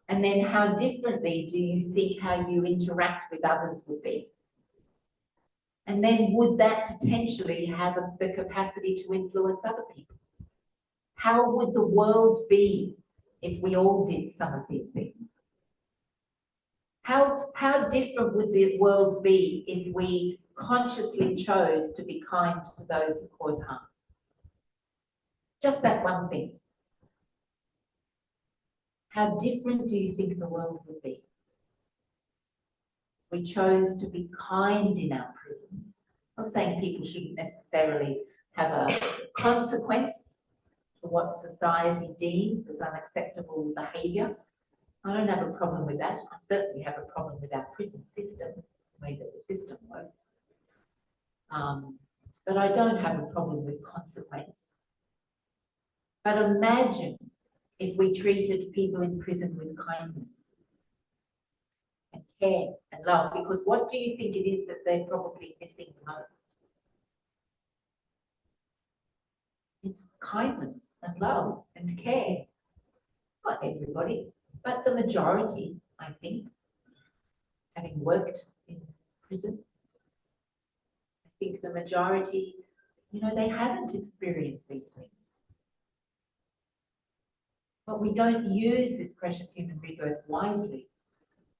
And then how differently do you think how you interact with others would be? And then would that potentially have the capacity to influence other people? How would the world be if we all did some of these things? How different would the world be if we consciously chose to be kind to those who cause harm? Just that one thing. How different do you think the world would be? We chose to be kind in our prisons. I'm not saying people shouldn't necessarily have a consequence for what society deems as unacceptable behaviour. I don't have a problem with that. I certainly have a problem with our prison system, the way that the system works. But I don't have a problem with consequence. But imagine if we treated people in prison with kindness and care and love, because what do you think it is that they're probably missing the most? It's kindness and love and care. Not everybody, but the majority, I think, having worked in prison, I think the majority, you know, they haven't experienced these things. But we don't use this precious human rebirth wisely.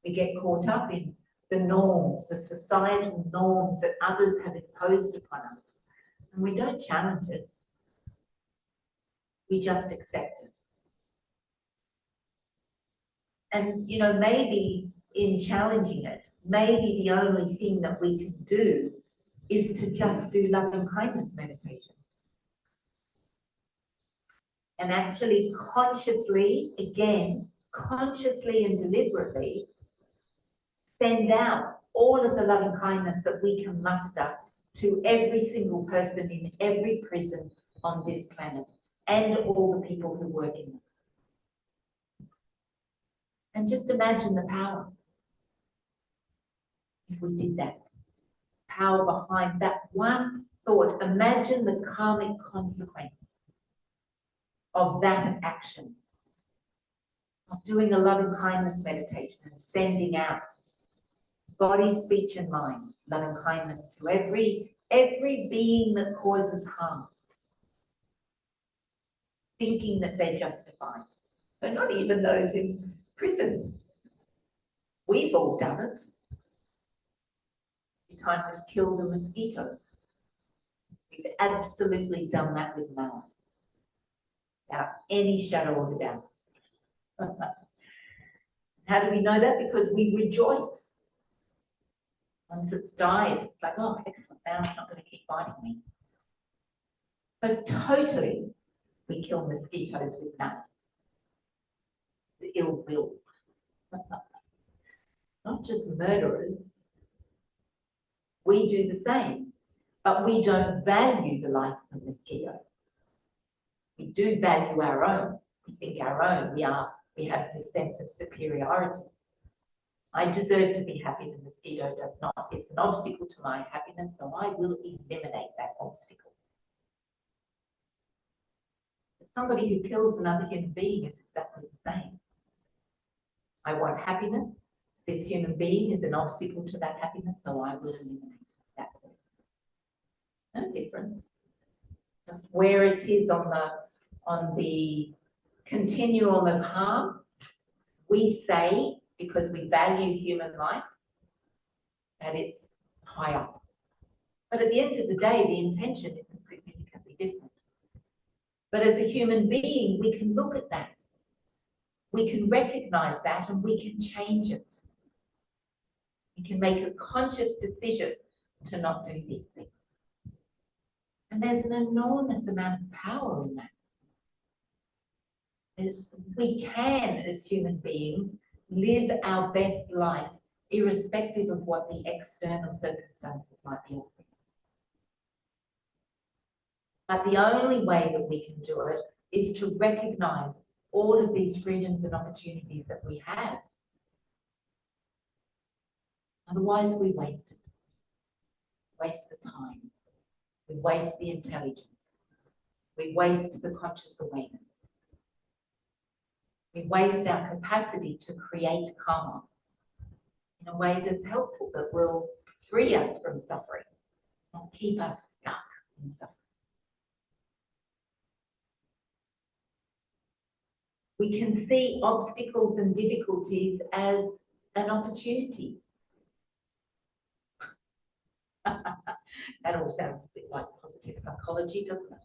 We get caught up in the norms, the societal norms that others have imposed upon us, and we don't challenge it. We just accept it. And, you know, maybe in challenging it, maybe the only thing that we can do is to just do loving kindness meditation. And actually consciously, again, consciously and deliberately send out all of the loving kindness that we can muster to every single person in every prison on this planet and all the people who work in them. And just imagine the power if we did that. Power behind that one thought. Imagine the karmic consequence of that action, of doing a loving kindness meditation and sending out body, speech and mind, loving kindness to every being that causes harm, thinking that they're justified. But not even those in prison. We've all done it. Every time we've killed a mosquito, we've absolutely done that with malice, without any shadow of a doubt. How do we know that? Because we rejoice. Once it's died, it's like, oh, excellent, now it's not going to keep biting me. So totally, we kill mosquitoes with nuts. The ill will. Not just murderers. We do the same, but we don't value the life of a mosquito. We do value our own. We think our own. We have this sense of superiority. I deserve to be happy. The mosquito does not. It's an obstacle to my happiness, so I will eliminate that obstacle. But somebody who kills another human being is exactly the same. I want happiness. This human being is an obstacle to that happiness, so I will eliminate that person. No different. Just where it is on the continuum of harm, we say, because we value human life, that it's high up. But at the end of the day, the intention isn't significantly different. But as a human being, we can look at that. We can recognize that and we can change it. We can make a conscious decision to not do these things. And there's an enormous amount of power in that. We can, as human beings, live our best life irrespective of what the external circumstances might be offering us. But the only way that we can do it is to recognize all of these freedoms and opportunities that we have. Otherwise, we waste it. Waste the time. We waste the intelligence. We waste the conscious awareness. We waste our capacity to create karma in a way that's helpful, that will free us from suffering, not keep us stuck in suffering. We can see obstacles and difficulties as an opportunity. That all sounds a bit like positive psychology, doesn't it?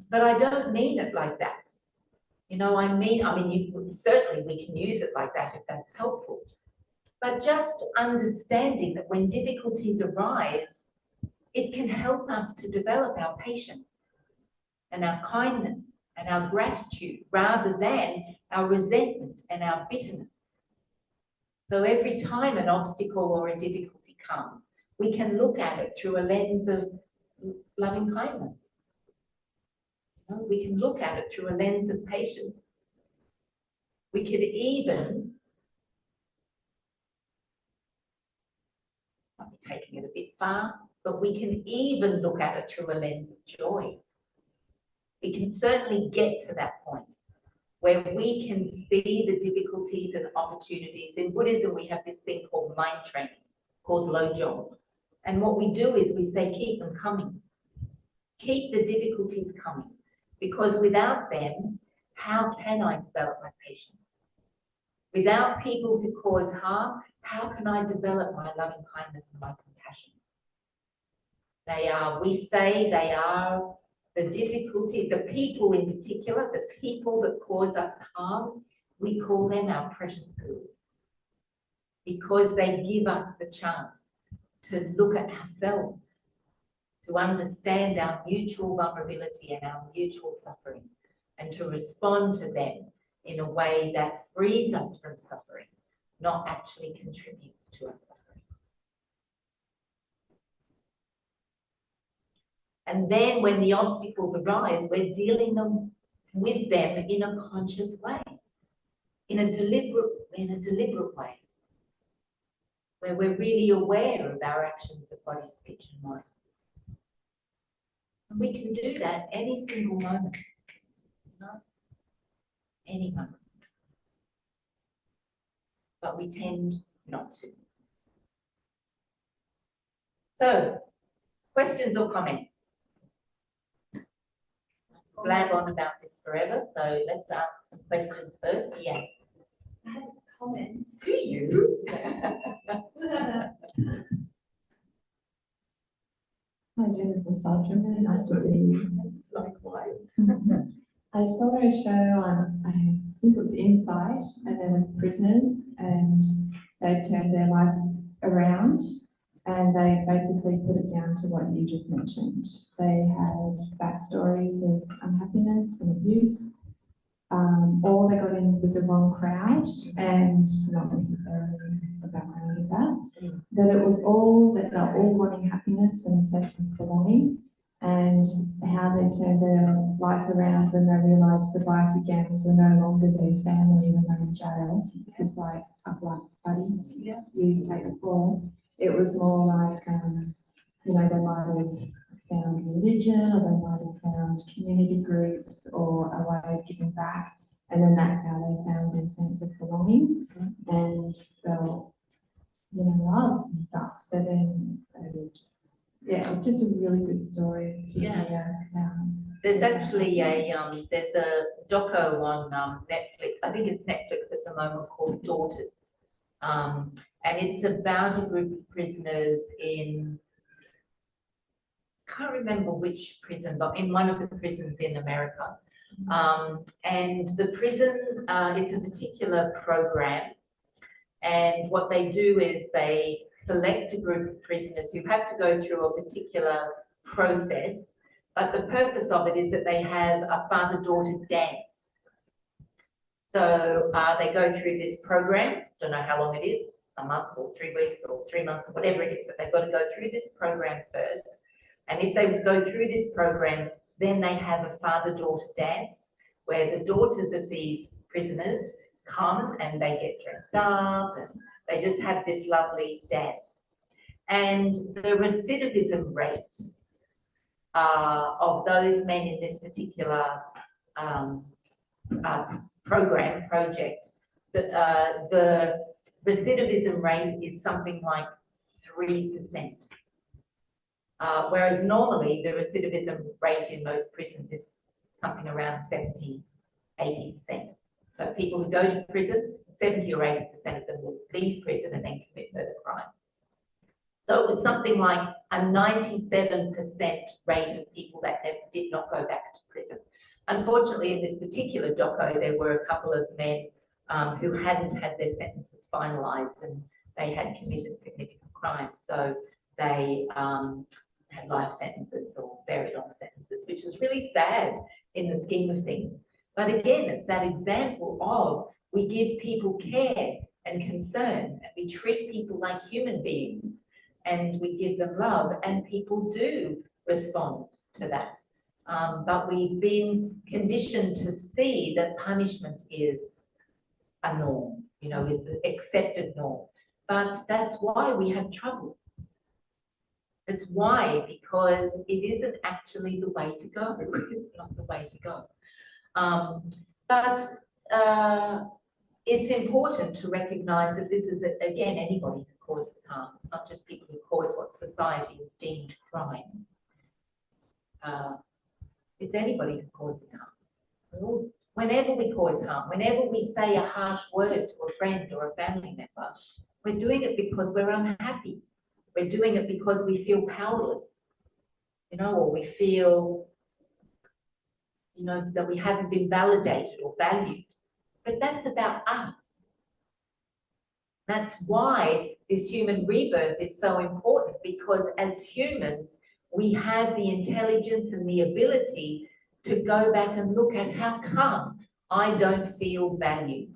But I don't mean it like that. You know, I mean, certainly we can use it like that if that's helpful. But just understanding that when difficulties arise, it can help us to develop our patience and our kindness and our gratitude rather than our resentment and our bitterness. So every time an obstacle or a difficulty comes, we can look at it through a lens of loving kindness. You know, we can look at it through a lens of patience. We could even, I'll be taking it a bit far, but we can even look at it through a lens of joy. We can certainly get to that point where we can see the difficulties and opportunities. In Buddhism, we have this thing called mind training, called lojong. And what we do is we say, keep them coming. Keep the difficulties coming. Because without them, how can I develop my patience? Without people who cause harm, how can I develop my loving kindness and my compassion? They are, we say they are the difficulty, the people in particular, the people that cause us harm, we call them our precious good. Because they give us the chance to look at ourselves, to understand our mutual vulnerability and our mutual suffering, and to respond to them in a way that frees us from suffering, not actually contributes to our suffering. And then when the obstacles arise, we're dealing with them in a conscious way, in a deliberate way, where we're really aware of our actions of body, speech, and mind. And we can do that any single moment, you know? Any moment. But we tend not to. So, questions or comments? Blab on about this forever, so let's ask some questions first. Yes. I have a comment. Do you? Hi, Jennifer Tsultrim, really nice to see you. Likewise. I saw a show on, I think it was Insight, and there was prisoners, and they turned their lives around, and they basically put it down to what you just mentioned. They had backstory abuse, or they got in with the wrong crowd and not necessarily a background of that. That it was all that they're all wanting happiness and a sense of belonging, and how they turned their life around when they realised the bikie gangs were no longer their family when they were in jail. It's just like tough life, buddy. Yeah. You take the fall. It was more like, you know, they might have found religion, or they might have found community groups, or a way of giving back, and then that's how they found their sense of belonging and felt, you know, love and stuff. So then they just, yeah, it's just a really good story to hear. There's actually there's a doco on Netflix. I think it's Netflix at the moment, called Daughters, and it's about a group of prisoners in, can't remember which prison, but in one of the prisons in America. And the prison, it's a particular program, and what they do is they select a group of prisoners who have to go through a particular process, but the purpose of it is that they have a father-daughter dance. So they go through this program, don't know how long it is, a month or 3 weeks or 3 months or whatever it is, but they've got to go through this program first. And if they go through this program, then they have a father-daughter dance where the daughters of these prisoners come and they get dressed up and they just have this lovely dance. And the recidivism rate of those men in this particular project, the recidivism rate is something like 3%. Whereas normally the recidivism rate in most prisons is something around 70, 80%. So people who go to prison, 70 or 80% of them will leave prison and then commit further crime. So it was something like a 97% rate of people that did not go back to prison. Unfortunately, in this particular doco, there were a couple of men who hadn't had their sentences finalised and they had committed significant crimes. So they had life sentences or very long sentences, which is really sad in the scheme of things. But again, it's that example of we give people care and concern, and we treat people like human beings, and we give them love, and people do respond to that. But we've been conditioned to see that punishment is a norm, you know, is the accepted norm. But that's why we have trouble. It's why, because it isn't actually the way to go. It's not the way to go. But it's important to recognise that this is, again, anybody who causes harm. It's not just people who cause what society has deemed crime. It's anybody who causes harm. Whenever we cause harm, whenever we say a harsh word to a friend or a family member, we're doing it because we're unhappy. We're doing it because we feel powerless, you know, or we feel, you know, that we haven't been validated or valued. But that's about us. That's why this human rebirth is so important, because as humans, we have the intelligence and the ability to go back and look at how come I don't feel valued.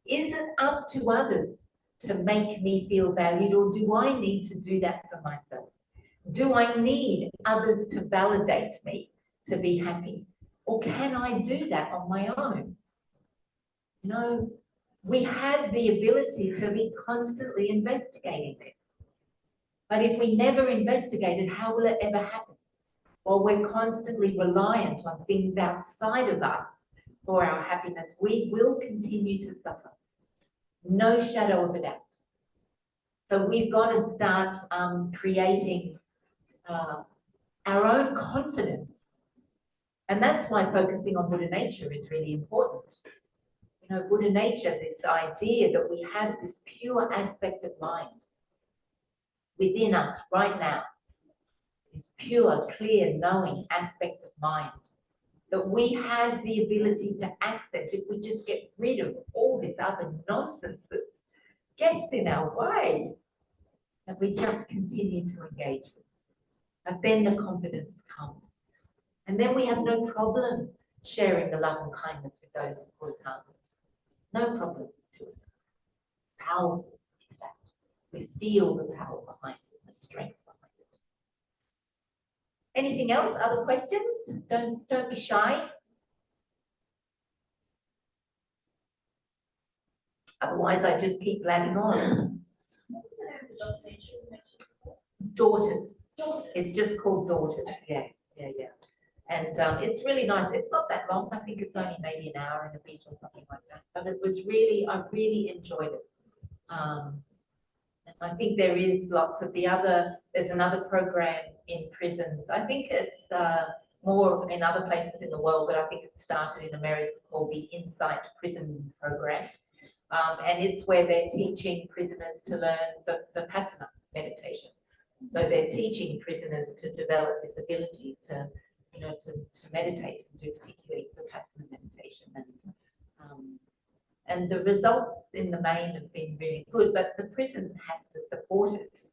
Is it up to others to make me feel valued, or do I need to do that for myself? Do I need others to validate me to be happy? Or can I do that on my own? You know, we have the ability to be constantly investigating this. But if we never investigate it, how will it ever happen? Well, we're constantly reliant on things outside of us for our happiness. We will continue to suffer. No shadow of a doubt. So we've got to start creating our own confidence. And that's why focusing on Buddha nature is really important. You know, Buddha nature, this idea that we have this pure aspect of mind within us right now, this pure, clear, knowing aspect of mind, that we have the ability to access if we just get rid of all this other nonsense that gets in our way, that we just continue to engage with. But then the confidence comes. And then we have no problem sharing the love and kindness with those who cause harm. No problem to it. Powerful, in fact. We feel the power behind it, the strength behind it. Anything else? Other questions? Don't be shy. Otherwise, I just keep blabbing on. What was the name of the dog nature you mentioned before? Daughters. Daughters. It's just called Daughters. Yeah. And it's really nice. It's not that long. I think it's only maybe an hour and a bit or something like that. But it was really, I really enjoyed it. And I think there is lots of there's another program in prisons. I think it's more in other places in the world, but I think it started in America called the Insight Prison Program. And it's where they're teaching prisoners to learn the Vipassana meditation. So they're teaching prisoners to develop this ability to, to meditate and do particularly Vipassana meditation. And the results in the main have been really good, but the prison has to support it.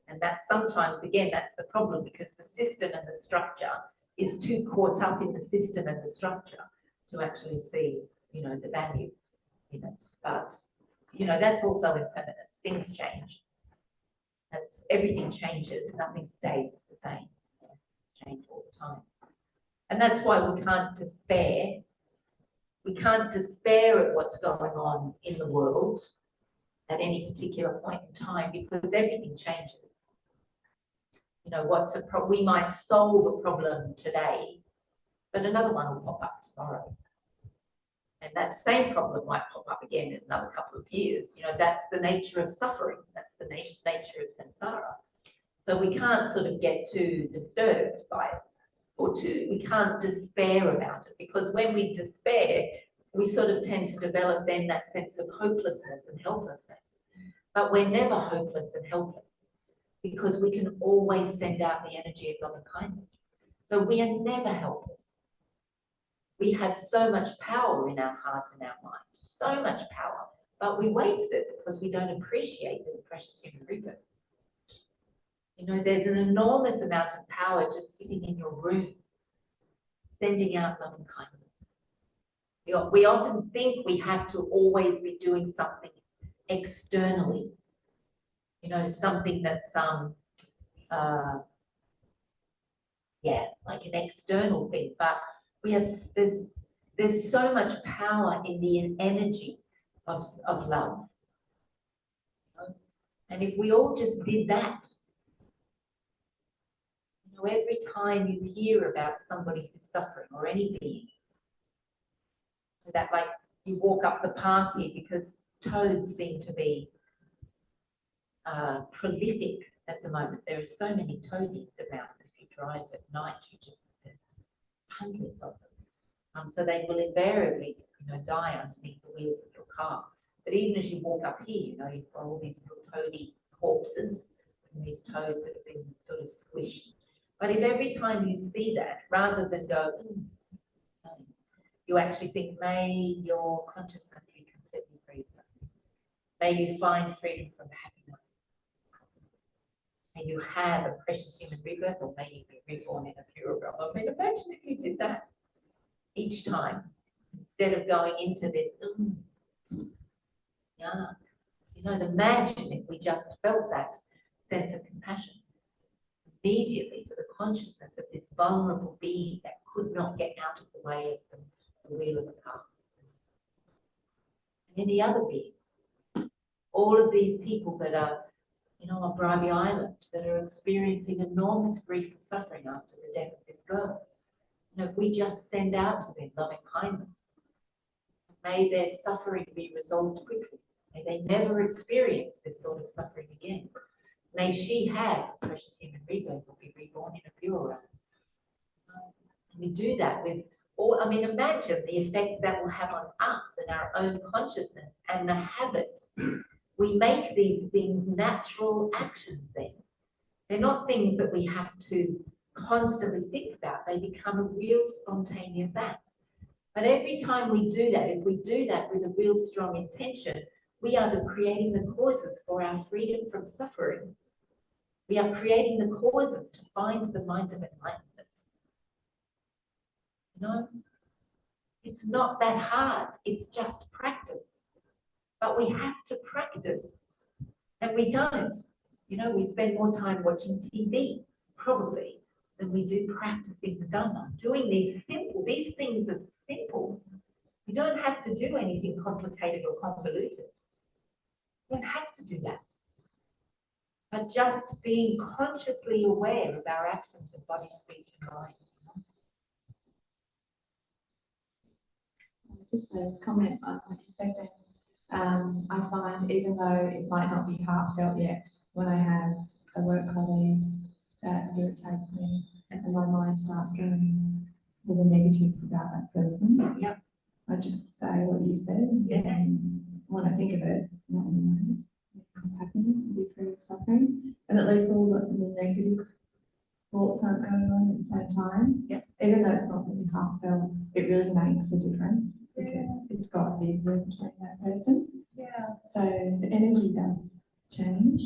And that's sometimes, again, that's the problem, because the system and the structure is too caught up in the system and the structure to actually see, the value in it. But, that's also impermanence. Things change. Everything changes. Nothing stays the same. Change all the time. And that's why we can't despair. We can't despair at what's going on in the world at any particular point in time, because everything changes. We might solve a problem today, but another one will pop up tomorrow. And that same problem might pop up again in another couple of years. That's the nature of suffering. That's the nature of samsara. So we can't sort of get too disturbed by it, we can't despair about it, because when we despair, we sort of tend to develop then that sense of hopelessness and helplessness. But we're never hopeless and helpless, because we can always send out the energy of love and kindness. So we are never helpless. We have so much power in our heart and our mind, so much power, but we waste it because we don't appreciate this precious human rebirth. There's an enormous amount of power just sitting in your room, sending out love and kindness. We often think we have to always be doing something externally, something that's like an external thing, but there's so much power in the energy of love. And if we all just did that, every time you hear about somebody who's suffering, or any being, that, like, you walk up the path here, because toads seem to be prolific at the moment. There are so many toadies around. If you drive at night, there's hundreds of them. So they will invariably, die underneath the wheels of your car. But even as you walk up here, you've got all these little toady corpses and these toads that have been sort of squished. But if every time you see that, rather than go, you actually think, may your consciousness be completely free of suffering. May you find freedom from happiness. May you have a precious human rebirth, or may you be reborn in a pure realm. I mean, imagine if you did that each time, instead of going into this, imagine if we just felt that sense of compassion immediately for the consciousness of this vulnerable being that could not get out of the way of the wheel of the car. And any other being, all of these people that are, on Bribey Island, that are experiencing enormous grief and suffering after the death of this girl. If we just send out to them loving kindness, may their suffering be resolved quickly. May they never experience this sort of suffering again. May she have a precious human rebirth, or be reborn in a pure realm. We do that with imagine the effect that will have on us and our own consciousness and the habit. We make these things natural actions then. They're not things that we have to constantly think about. They become a real spontaneous act. But every time we do that, if we do that with a real strong intention, we are creating the causes for our freedom from suffering. We are creating the causes to find the mind of enlightenment. It's not that hard, it's just practice. But we have to practice, and we don't. You know, we spend more time watching TV, probably, than we do practicing the Dhamma. Doing these things are simple. You don't have to do anything complicated or convoluted. You don't have to do that. But just being consciously aware of our actions of body, speech, and mind. Just a comment on what you said then. I find even though it might not be heartfelt yet, when I have a work colleague that irritates me and my mind starts going with the negatives about that person, Yep. I just say what you said. Yeah. And when I think of it, not anyways, happiness and be free of suffering. And at least all the negative thoughts aren't going on at the same time. Yep. Even though it's not really heartfelt, it really makes a difference because it's got the room between that person. Yeah. So the energy does change.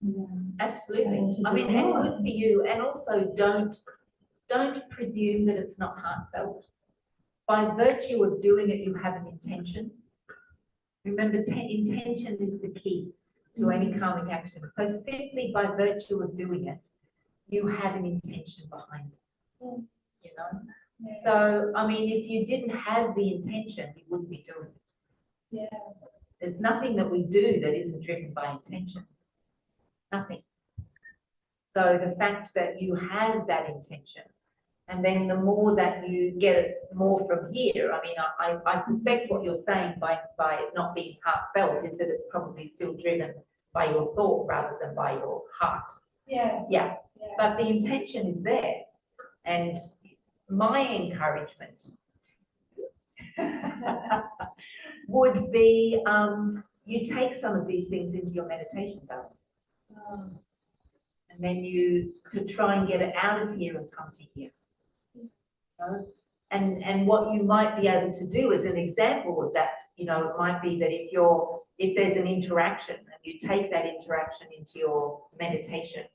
Yeah. Absolutely. I mean, and good for you. And also don't presume that it's not heartfelt. By virtue of doing it, you have an intention. Remember, intention is the key to any karmic action. So simply by virtue of doing it, you have an intention behind it. You know? Yeah. So, I mean, if you didn't have the intention, you wouldn't be doing it. Yeah. There's nothing that we do that isn't driven by intention. Nothing. So the fact that you have that intention, and then the more that you get it more from here, I mean, I suspect what you're saying by it not being heartfelt is that it's probably still driven by your thought rather than by your heart. Yeah. Yeah. Yeah. But the intention is there. And my encouragement would be you take some of these things into your meditation though. And then you to try and get it out of here and come to here. You know? And what you might be able to do as an example of that, you know, it might be that if there's an interaction and you take that interaction into your meditation,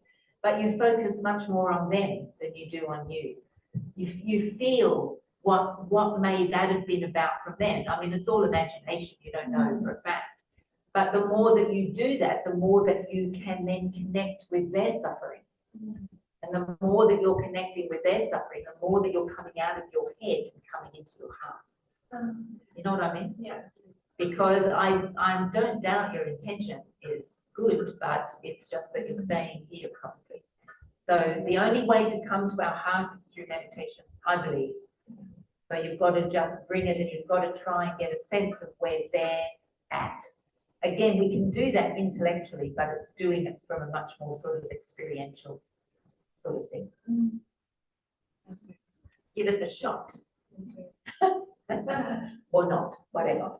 but you focus much more on them than you do on you. You feel what may that have been about from them. I mean, it's all imagination, you don't know for a fact. But the more that you do that, the more that you can then connect with their suffering. And the more that you're connecting with their suffering, the more that you're coming out of your head and coming into your heart. You know what I mean? Yeah. Because I don't doubt your intention is good, but it's just that you're staying here probably. So the only way to come to our heart is through meditation, I believe. So you've got to just bring it and you've got to try and get a sense of where they're at. Again, we can do that intellectually, but it's doing it from a much more sort of experiential sort of thing. Give it a shot. Or not, whatever.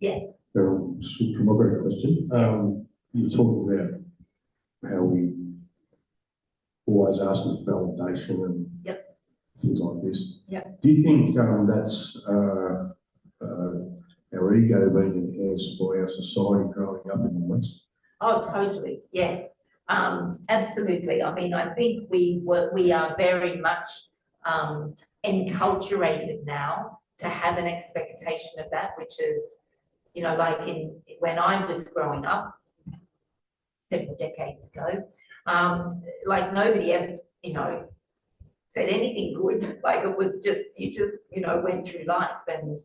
Yes. Tsultrim, I've got a question. You're talking about how we always ask for validation and things like this. Yep. Do you think that's our ego being enhanced by our society growing up in the West? Oh, totally. Yes. Absolutely. I mean, I think we are very much enculturated now to have an expectation of that, which is, you know, like when I was growing up several decades ago, like nobody ever, you know, said anything good. Like it was just, you know, went through life and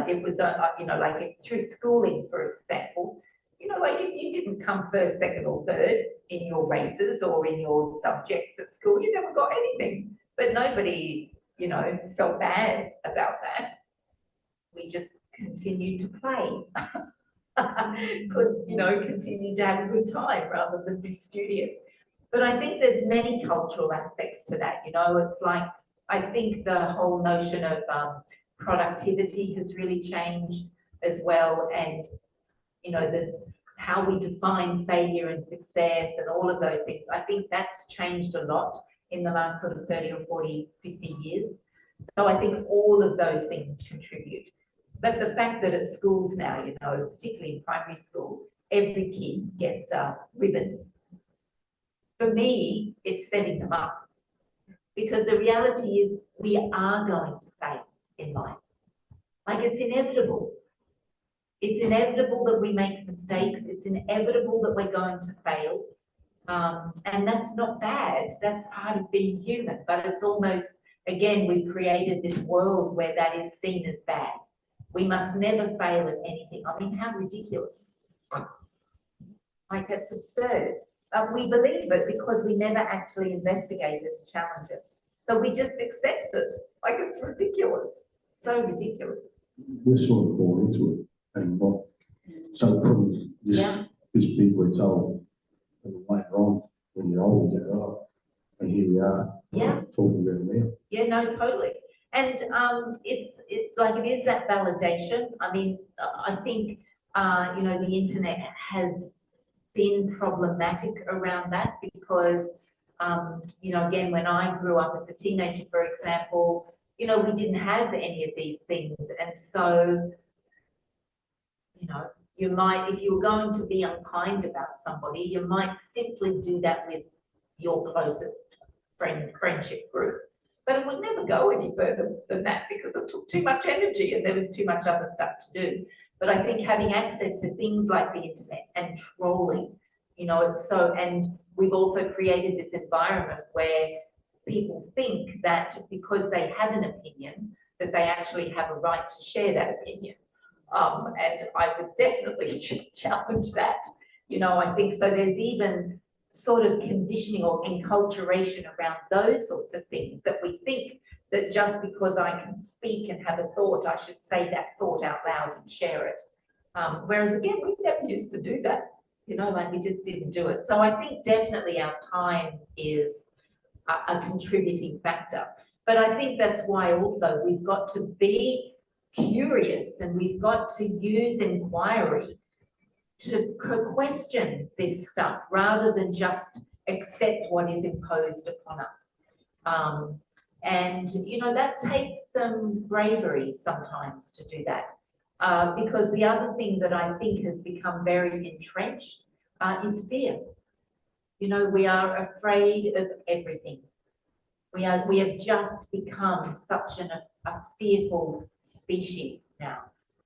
it was, you know, like through schooling, for example, you know, like if you didn't come first, second or third in your races or in your subjects at school, you never got anything. But nobody, you know, felt bad about that. We just continued to play. Could, you know, continue to have a good time rather than be studious. But I think there's many cultural aspects to that, you know, it's like, I think the whole notion of productivity has really changed as well. And, you know, how we define failure and success and all of those things, I think that's changed a lot in the last sort of 30 or 40, 50 years. So I think all of those things contribute. But the fact that at schools now, you know, particularly in primary school, every kid gets a ribbon. For me, it's setting them up. Because the reality is we are going to fail in life. Like, it's inevitable. It's inevitable that we make mistakes. It's inevitable that we're going to fail. And that's not bad. That's part of being human. But it's almost, again, we've created this world where that is seen as bad. We must never fail at anything. I mean, how ridiculous. Like, that's absurd. We believe it because we never actually investigated and challenged it. So we just accept it. Like, it's ridiculous. So ridiculous. We're sort of born into it and not, so from this big we're told, and later on, when you're older, you go, oh, and here we are, talking about it now. Yeah, no, totally. And it's like, it is that validation. I mean, I think, you know, the internet has been problematic around that because, you know, again, when I grew up as a teenager, for example, you know, we didn't have any of these things. And so, you know, you might, if you were going to be unkind about somebody, you might simply do that with your closest friendship group. But it would never go any further than that because it took too much energy and there was too much other stuff to do. But I think having access to things like the internet and trolling, you know, it's so, and we've also created this environment where people think that because they have an opinion, that they actually have a right to share that opinion. And I would definitely challenge that. You know, I think so. There's even sort of conditioning or enculturation around those sorts of things, that we think that just because I can speak and have a thought, I should say that thought out loud and share it. Whereas again, we never used to do that, you know, like we just didn't do it. So I think definitely our time is a contributing factor. But I think that's why also we've got to be curious and we've got to use inquiry to question this stuff rather than just accept what is imposed upon us. And, you know, that takes some bravery sometimes to do that. Because the other thing that I think has become very entrenched is fear. You know, we are afraid of everything. We have just become such a fearful species now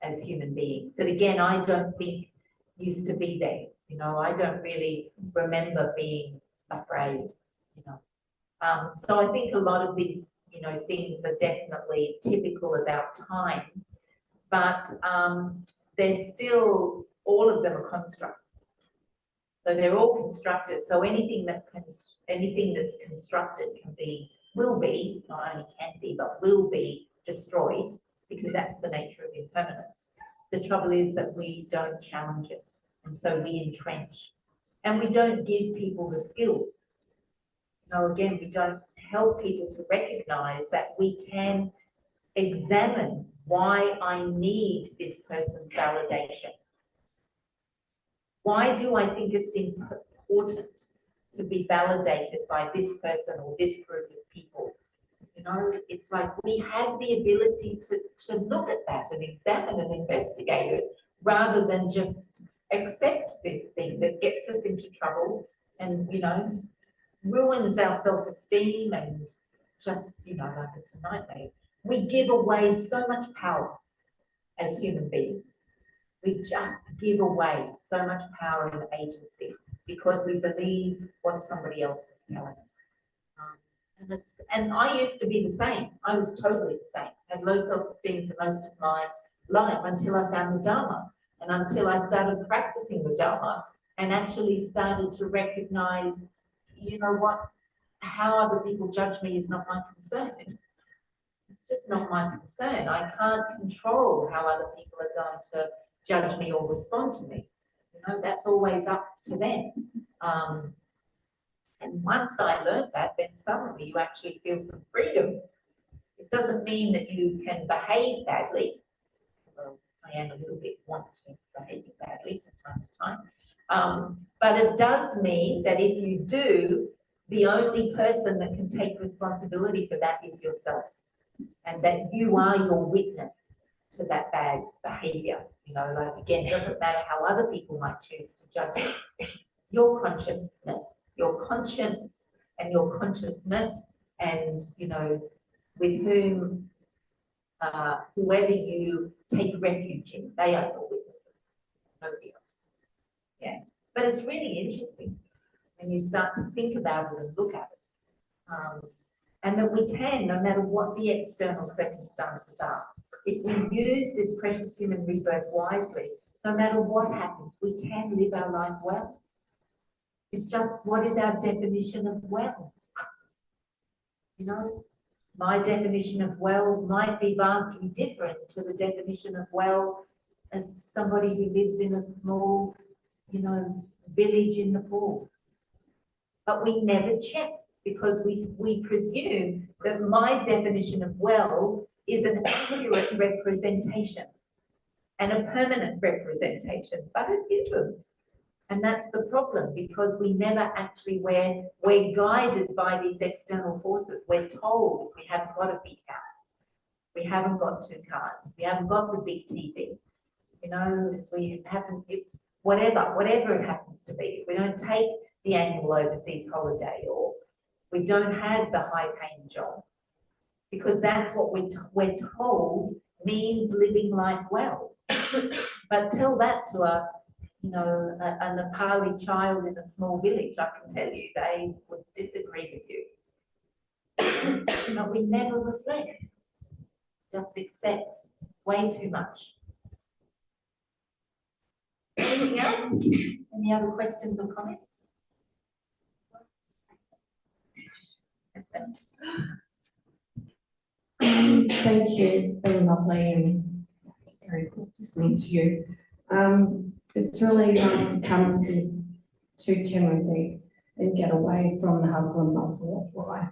as human beings. That again, I don't think used to be there. You know, I don't really remember being afraid, you know. So I think a lot of these, you know, things are definitely typical of our time, but they're still, all of them are constructs. So they're all constructed. So anything that's constructed will be, not only can be, but will be destroyed, because that's the nature of impermanence. The trouble is that we don't challenge it. And so we entrench, and we don't give people the skills. You know, again, we don't help people to recognize that we can examine why I need this person's validation. Why do I think it's important to be validated by this person or this group of people? You know, it's like we have the ability to look at that and examine and investigate it rather than just accept this thing that gets us into trouble and, you know, ruins our self-esteem and just, you know, like it's a nightmare. We give away so much power as human beings. We just give away so much power and agency because we believe what somebody else is telling us. And I used to be the same. I was totally the same. I had low self-esteem for most of my life until I found the Dharma and until I started practicing the Dharma and actually started to recognize, you know what, how other people judge me is not my concern. It's just not my concern. I can't control how other people are going to judge me or respond to me. You know, that's always up to them. And once I learned that, then suddenly you actually feel some freedom. It doesn't mean that you can behave badly. Well, I am a little bit wanting behaving badly from time to time. But it does mean that if you do, the only person that can take responsibility for that is yourself. And that you are your witness to that bad behavior. You know, like again, it doesn't matter how other people might choose to judge you. Your consciousness, your conscience and your consciousness and, you know, with whom, whoever you take refuge in, they are your witnesses, nobody else. Yeah, but it's really interesting when you start to think about it and look at it. And that we can, no matter what the external circumstances are, if we use this precious human rebirth wisely, no matter what happens, we can live our life well. It's just, what is our definition of well? You know, my definition of well might be vastly different to the definition of well of somebody who lives in a small, you know, village in Nepal. But we never check, because we presume that my definition of well is an accurate representation and a permanent representation, but it isn't. And that's the problem, because we never actually, we're guided by these external forces. We're told we haven't got a big house, we haven't got 2 cars, we haven't got the big TV, you know, if we haven't, whatever it happens to be, if we don't take the annual overseas holiday, or we don't have the high-paying job, because that's what we're told means living life well. But tell that to a Nepali child in a small village, I can tell you, they would disagree with you. But we never reflect, just accept way too much. Anything else? Any other questions or comments? Thank you. It's been lovely and very good listening to you. It's really nice to come to this 2 Eve and get away from the hustle and bustle of life.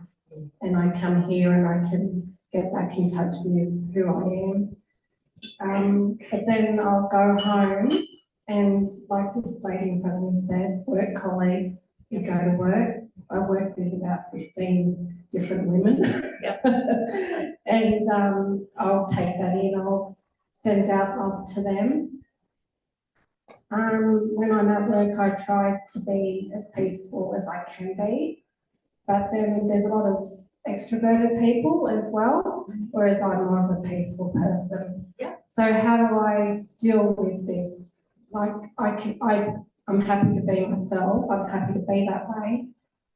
And I come here and I can get back in touch with who I am. But then I'll go home and, like this lady in front of me said, work colleagues, you go to work. I work with about 15 different women. Yep. And I'll take that in, I'll send out love to them. When I'm at work, I try to be as peaceful as I can be, but then there's a lot of extroverted people as well, whereas I'm more of a peaceful person. Yeah. So how do I deal with this? Like, I'm happy to be myself, I'm happy to be that way,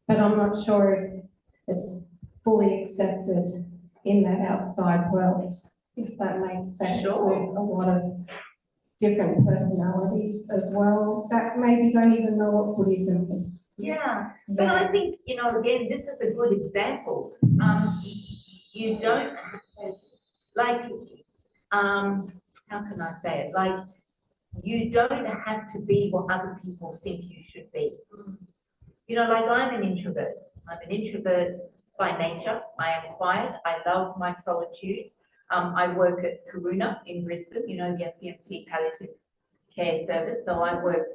but I'm not sure if it's fully accepted in that outside world, if that makes sense. Sure. With a lot of different personalities as well that maybe don't even know what Buddhism is. Yeah, but I think, you know, again, this is a good example. You don't have, like, how can I say it? Like, you don't have to be what other people think you should be. You know, like, I'm an introvert. I'm an introvert by nature. I am quiet. I love my solitude. I work at Karuna in Brisbane, you know, the PMT palliative care service. So I work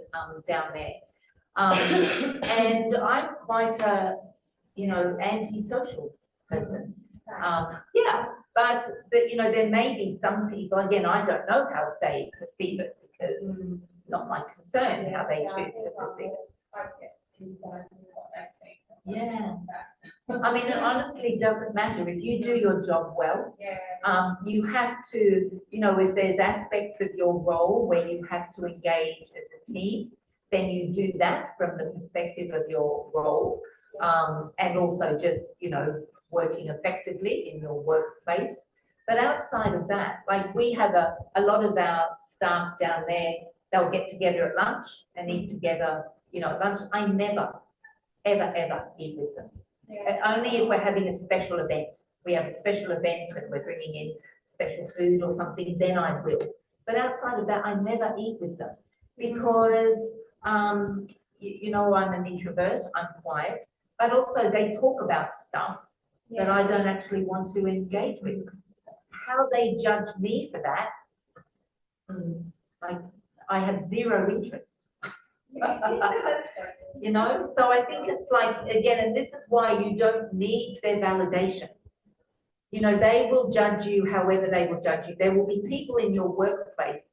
down there. And I'm quite a, you know, antisocial person. Yeah, but you know, there may be some people, again, I don't know how they perceive it, because not my concern how they choose to perceive it. Yeah. I mean, it honestly doesn't matter. If you do your job well, you have to, you know, if there's aspects of your role where you have to engage as a team, then you do that from the perspective of your role, and also just, you know, working effectively in your workplace. But outside of that, like, we have a lot of our staff down there, they'll get together at lunch and eat together, you know, at lunch. I never, ever eat with them. Only if we're having a special event. We have a special event and we're bringing in special food or something, then I will. But outside of that, I never eat with them, because, you know, I'm an introvert, I'm quiet, but also they talk about stuff that I don't actually want to engage with. How they judge me for that, like, I have zero interest. You know, so I think it's like, again, and this is why you don't need their validation. You know, they will judge you however they will judge you. There will be people in your workplace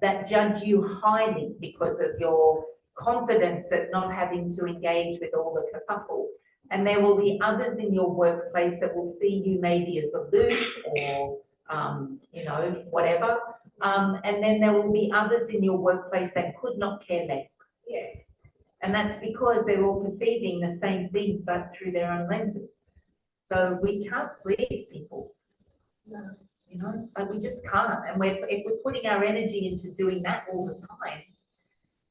that judge you highly because of your confidence at not having to engage with all the kerfuffle. And there will be others in your workplace that will see you maybe as aloof or, you know, whatever. And then there will be others in your workplace that could not care less. Yeah. And that's because they're all perceiving the same thing, but through their own lenses. So we can't please people. No. You know, like we just can't. And if we're putting our energy into doing that all the time,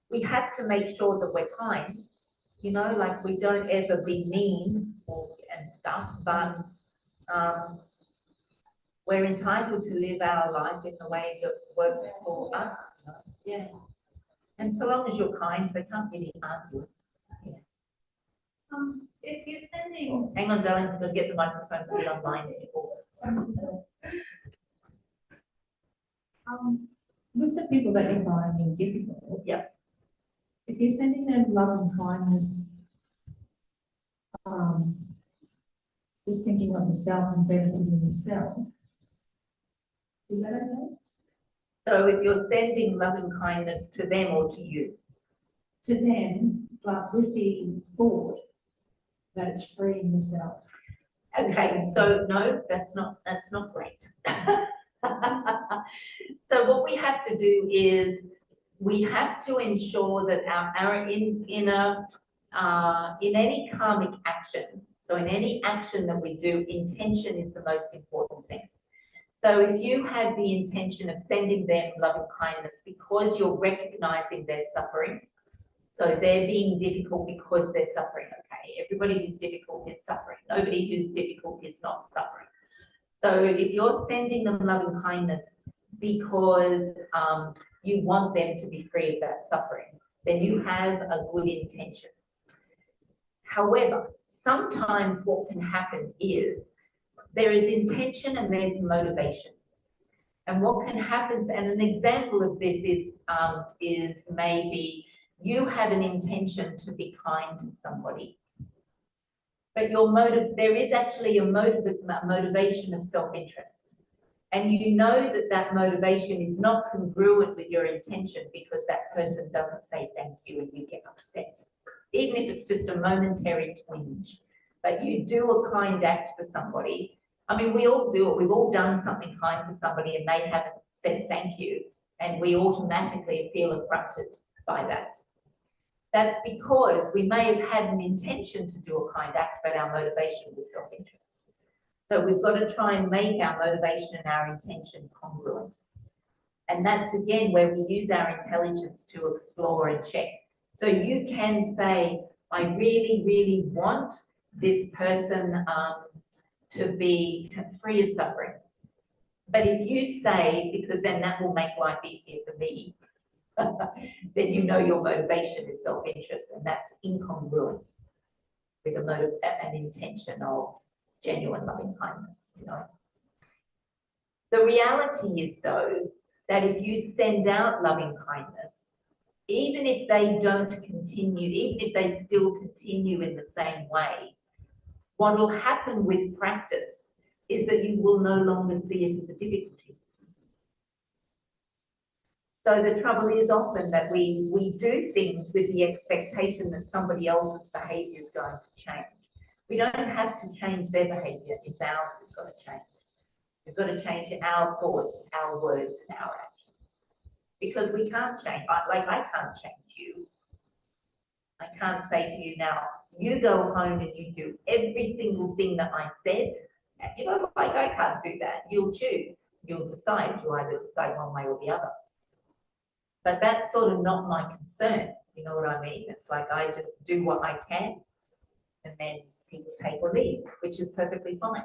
we have to make sure that we're kind. You know, like we don't ever be mean and stuff, but we're entitled to live our life in the way that works for us. Yeah. And so long as you're kind, they can't really argue it. If you're sending, Hang on, darling, we've got to get the microphone put it online. With the people that you're finding difficult. Yeah. If you're sending them love and kindness, just thinking of yourself and benefiting yourself, is that okay? So if you're sending love and kindness to them or to you? To them, but with the thought that it's freeing yourself. Okay, so no, that's not great. So what we have to do is we have to ensure that in any karmic action, so in any action that we do, intention is the most important thing. So if you have the intention of sending them love and kindness because you're recognizing their suffering, so they're being difficult because they're suffering, okay? Everybody who's difficult is suffering. Nobody who's difficult is not suffering. So if you're sending them love and kindness because you want them to be free of that suffering, then you have a good intention. However, sometimes what can happen is there is intention and there's motivation. And what can happen, and an example of this is maybe you have an intention to be kind to somebody, but there is actually a motivation of self-interest. And you know that that motivation is not congruent with your intention because that person doesn't say thank you and you get upset. Even if it's just a momentary twinge, but you do a kind act for somebody. I mean, we all do it. We've all done something kind for somebody and they haven't said thank you. And we automatically feel affronted by that. That's because we may have had an intention to do a kind act, but our motivation was self-interest. So we've got to try and make our motivation and our intention congruent. And that's again where we use our intelligence to explore and check. So you can say, I really, really want this person to be free of suffering. But if you say, because then that will make life easier for me, then you know your motivation is self-interest, and that's incongruent with an intention of genuine loving kindness, you know. The reality is, though, that if you send out loving kindness, even if they don't continue, even if they still continue in the same way, what will happen with practice is that you will no longer see it as a difficulty. So the trouble is often that we do things with the expectation that somebody else's behaviour is going to change. We don't have to change their behaviour, it's ours we've got to change. We've got to change our thoughts, our words, and our actions. Because we can't change, like I can't change you. I can't say to you now, you go home and you do every single thing that I said. And you know, like I can't do that. You'll choose, you'll decide. You either decide one way or the other. But that's sort of not my concern. You know what I mean? It's like I just do what I can and then people take or leave, which is perfectly fine.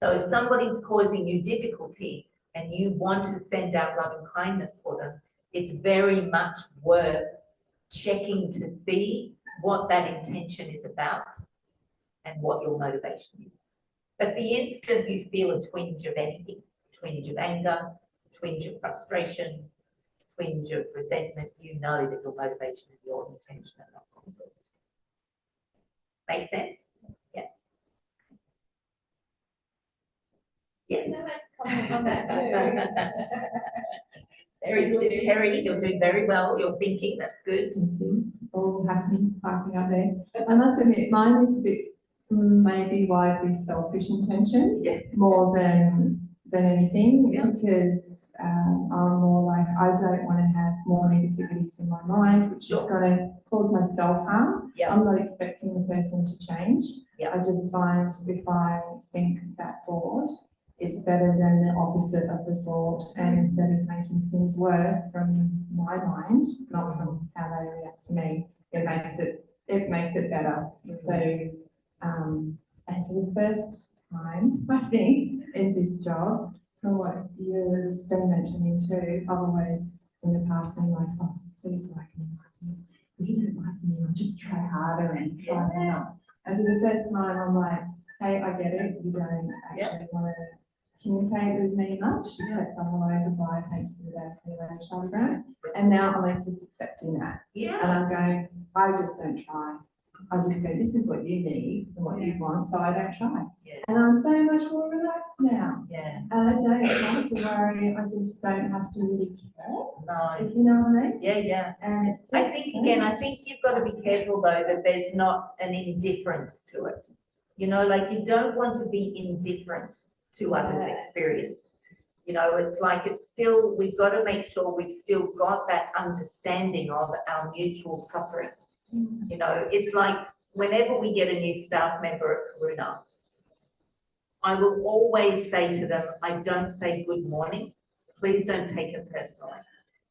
So if somebody's causing you difficulty and you want to send out love and kindness for them, it's very much worth checking to see what that intention is about and what your motivation is. But the instant you feel a twinge of anything, twinge of anger, twinge of frustration, twinge of resentment, you know that your motivation and your intention are not congruent. Make sense? Yeah. Yes. comment on that too. Very good, Terry, you're doing very well, you're thinking, that's good. It is all happening, sparking out there. I must admit, mine is a bit maybe wisely selfish intention Yeah. more than anything, Yeah. because I'm more like, I don't want to have more negativities in my mind, which Sure. is going to cause myself harm. Yeah. I'm not expecting the person to change. Yeah. I just find if I think that thought, it's better than the opposite of the thought, and instead of making things worse from my mind, not from how they react to me, it makes it better. So, and for the first time, I think, in this job, from what you've been mentioning too, I've always in the past been like, oh, please like me. If you don't like me, I'll just try harder and try more else. And for the first time, I'm like, hey, I get it, you don't actually want to communicate with me much, except I'm all over by thanks for the day, see you later, Charlie Brown. And now I'm like just accepting that. Yeah. And I'm going, I just don't try. I just go, this is what you need and what you want, so I don't try. Yeah. And I'm so much more relaxed now. Yeah. And I don't have to worry, I just don't have to really care, No. if you know what I mean. Yeah, yeah. And it's just I think, so again, I much- think you've got to be careful though, that there's not an indifference to it. You know, like you don't want to be indifferent to others' experience. You know, it's like, it's still, we've got to make sure we've still got that understanding of our mutual suffering. You know, it's like whenever we get a new staff member at Karuna, I will always say to them, I don't say good morning. Please don't take it personally.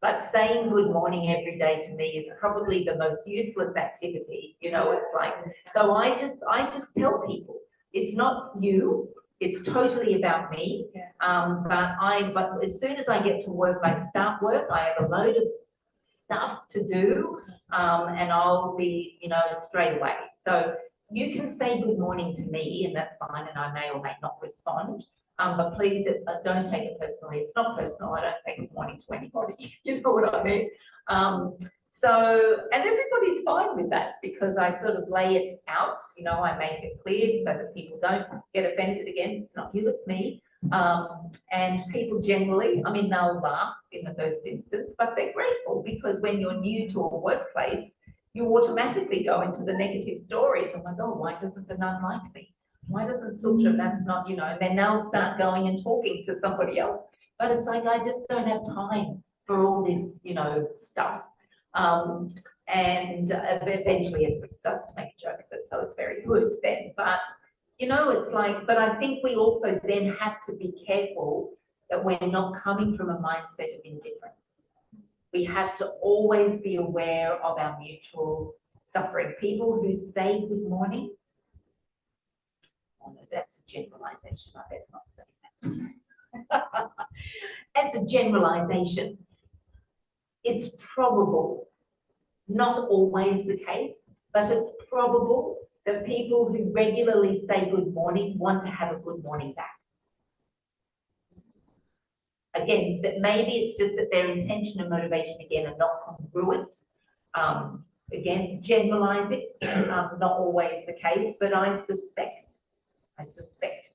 But saying good morning every day to me is probably the most useless activity. You know, it's like, so I just tell people, it's not you, it's totally about me. But as soon as I get to work, I start work, I have a load of stuff to do, and I'll be, you know, straight away. So you can say good morning to me and that's fine, and I may or may not respond. But please don't take it personally. It's not personal. I don't say good morning to anybody. You know what I mean? And everybody's fine with that because I sort of lay it out, you know, I make it clear so that people don't get offended again. It's not you, it's me. And people generally, I mean, they'll laugh in the first instance, but they're grateful because when you're new to a workplace, you automatically go into the negative stories. I'm like, oh, why doesn't the nun like me? Why doesn't Tsultrim? That's not, you know, and then they'll start going and talking to somebody else. But it's like, I just don't have time for all this, you know, stuff. And eventually everybody starts to make a joke of it. So it's very good then. But, you know, it's like, but I think we also then have to be careful that we're not coming from a mindset of indifference. We have to always be aware of our mutual suffering. People who say good morning, oh no, that's a generalization. I better not say that. That's a generalization. It's probable, not always the case, but it's probable that people who regularly say good morning want to have a good morning back. Again, that maybe it's just that their intention and motivation again are not congruent. Again, generalizing, not always the case, but I suspect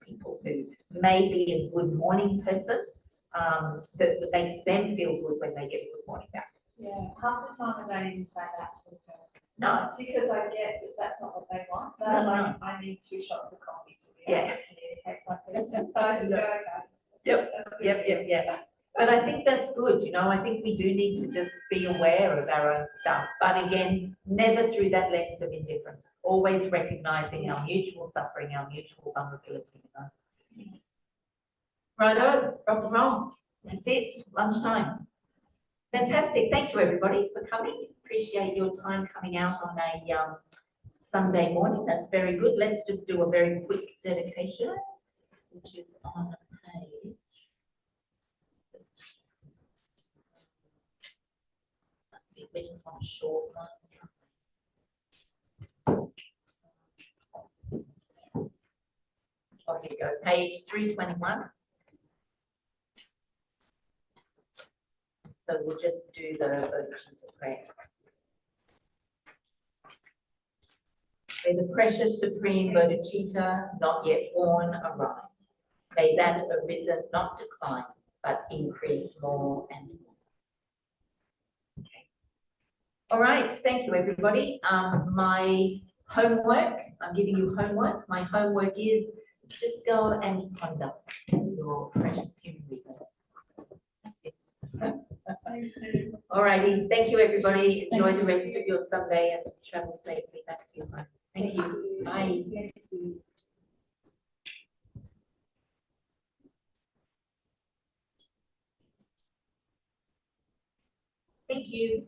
people who may be a good morning person, that makes them feel good when they get a good morning back. Yeah, half the time I don't even say that to the person. No. Because I get that that's not what they want. No, They're no. like, I need 2 shots of coffee to be able to communicate like this. So I just go, okay. Yep. But I think that's good, you know, I think we do need to just be aware of our own stuff. But again, never through that lens of indifference, always recognizing our mutual suffering, our mutual vulnerability. You know? Righto, rock and roll. That's it, lunchtime. Fantastic. Thank you, everybody, for coming. Appreciate your time coming out on a Sunday morning. That's very good. Let's just do a very quick dedication, which is on page. I think we just want a short one. Oh, here you go. Page 321. So we'll just do the motion to prayer. May the precious supreme bodhicitta, not yet born, arise. May that arisen not decline, but increase more and more. All right, thank you, everybody. My homework, I'm giving you homework. My homework is just go and conduct your precious human resource. All righty, thank you, everybody. Enjoy the rest of your Sunday and travel safely back to your home. Thank you. Bye. Thank you. Thank you.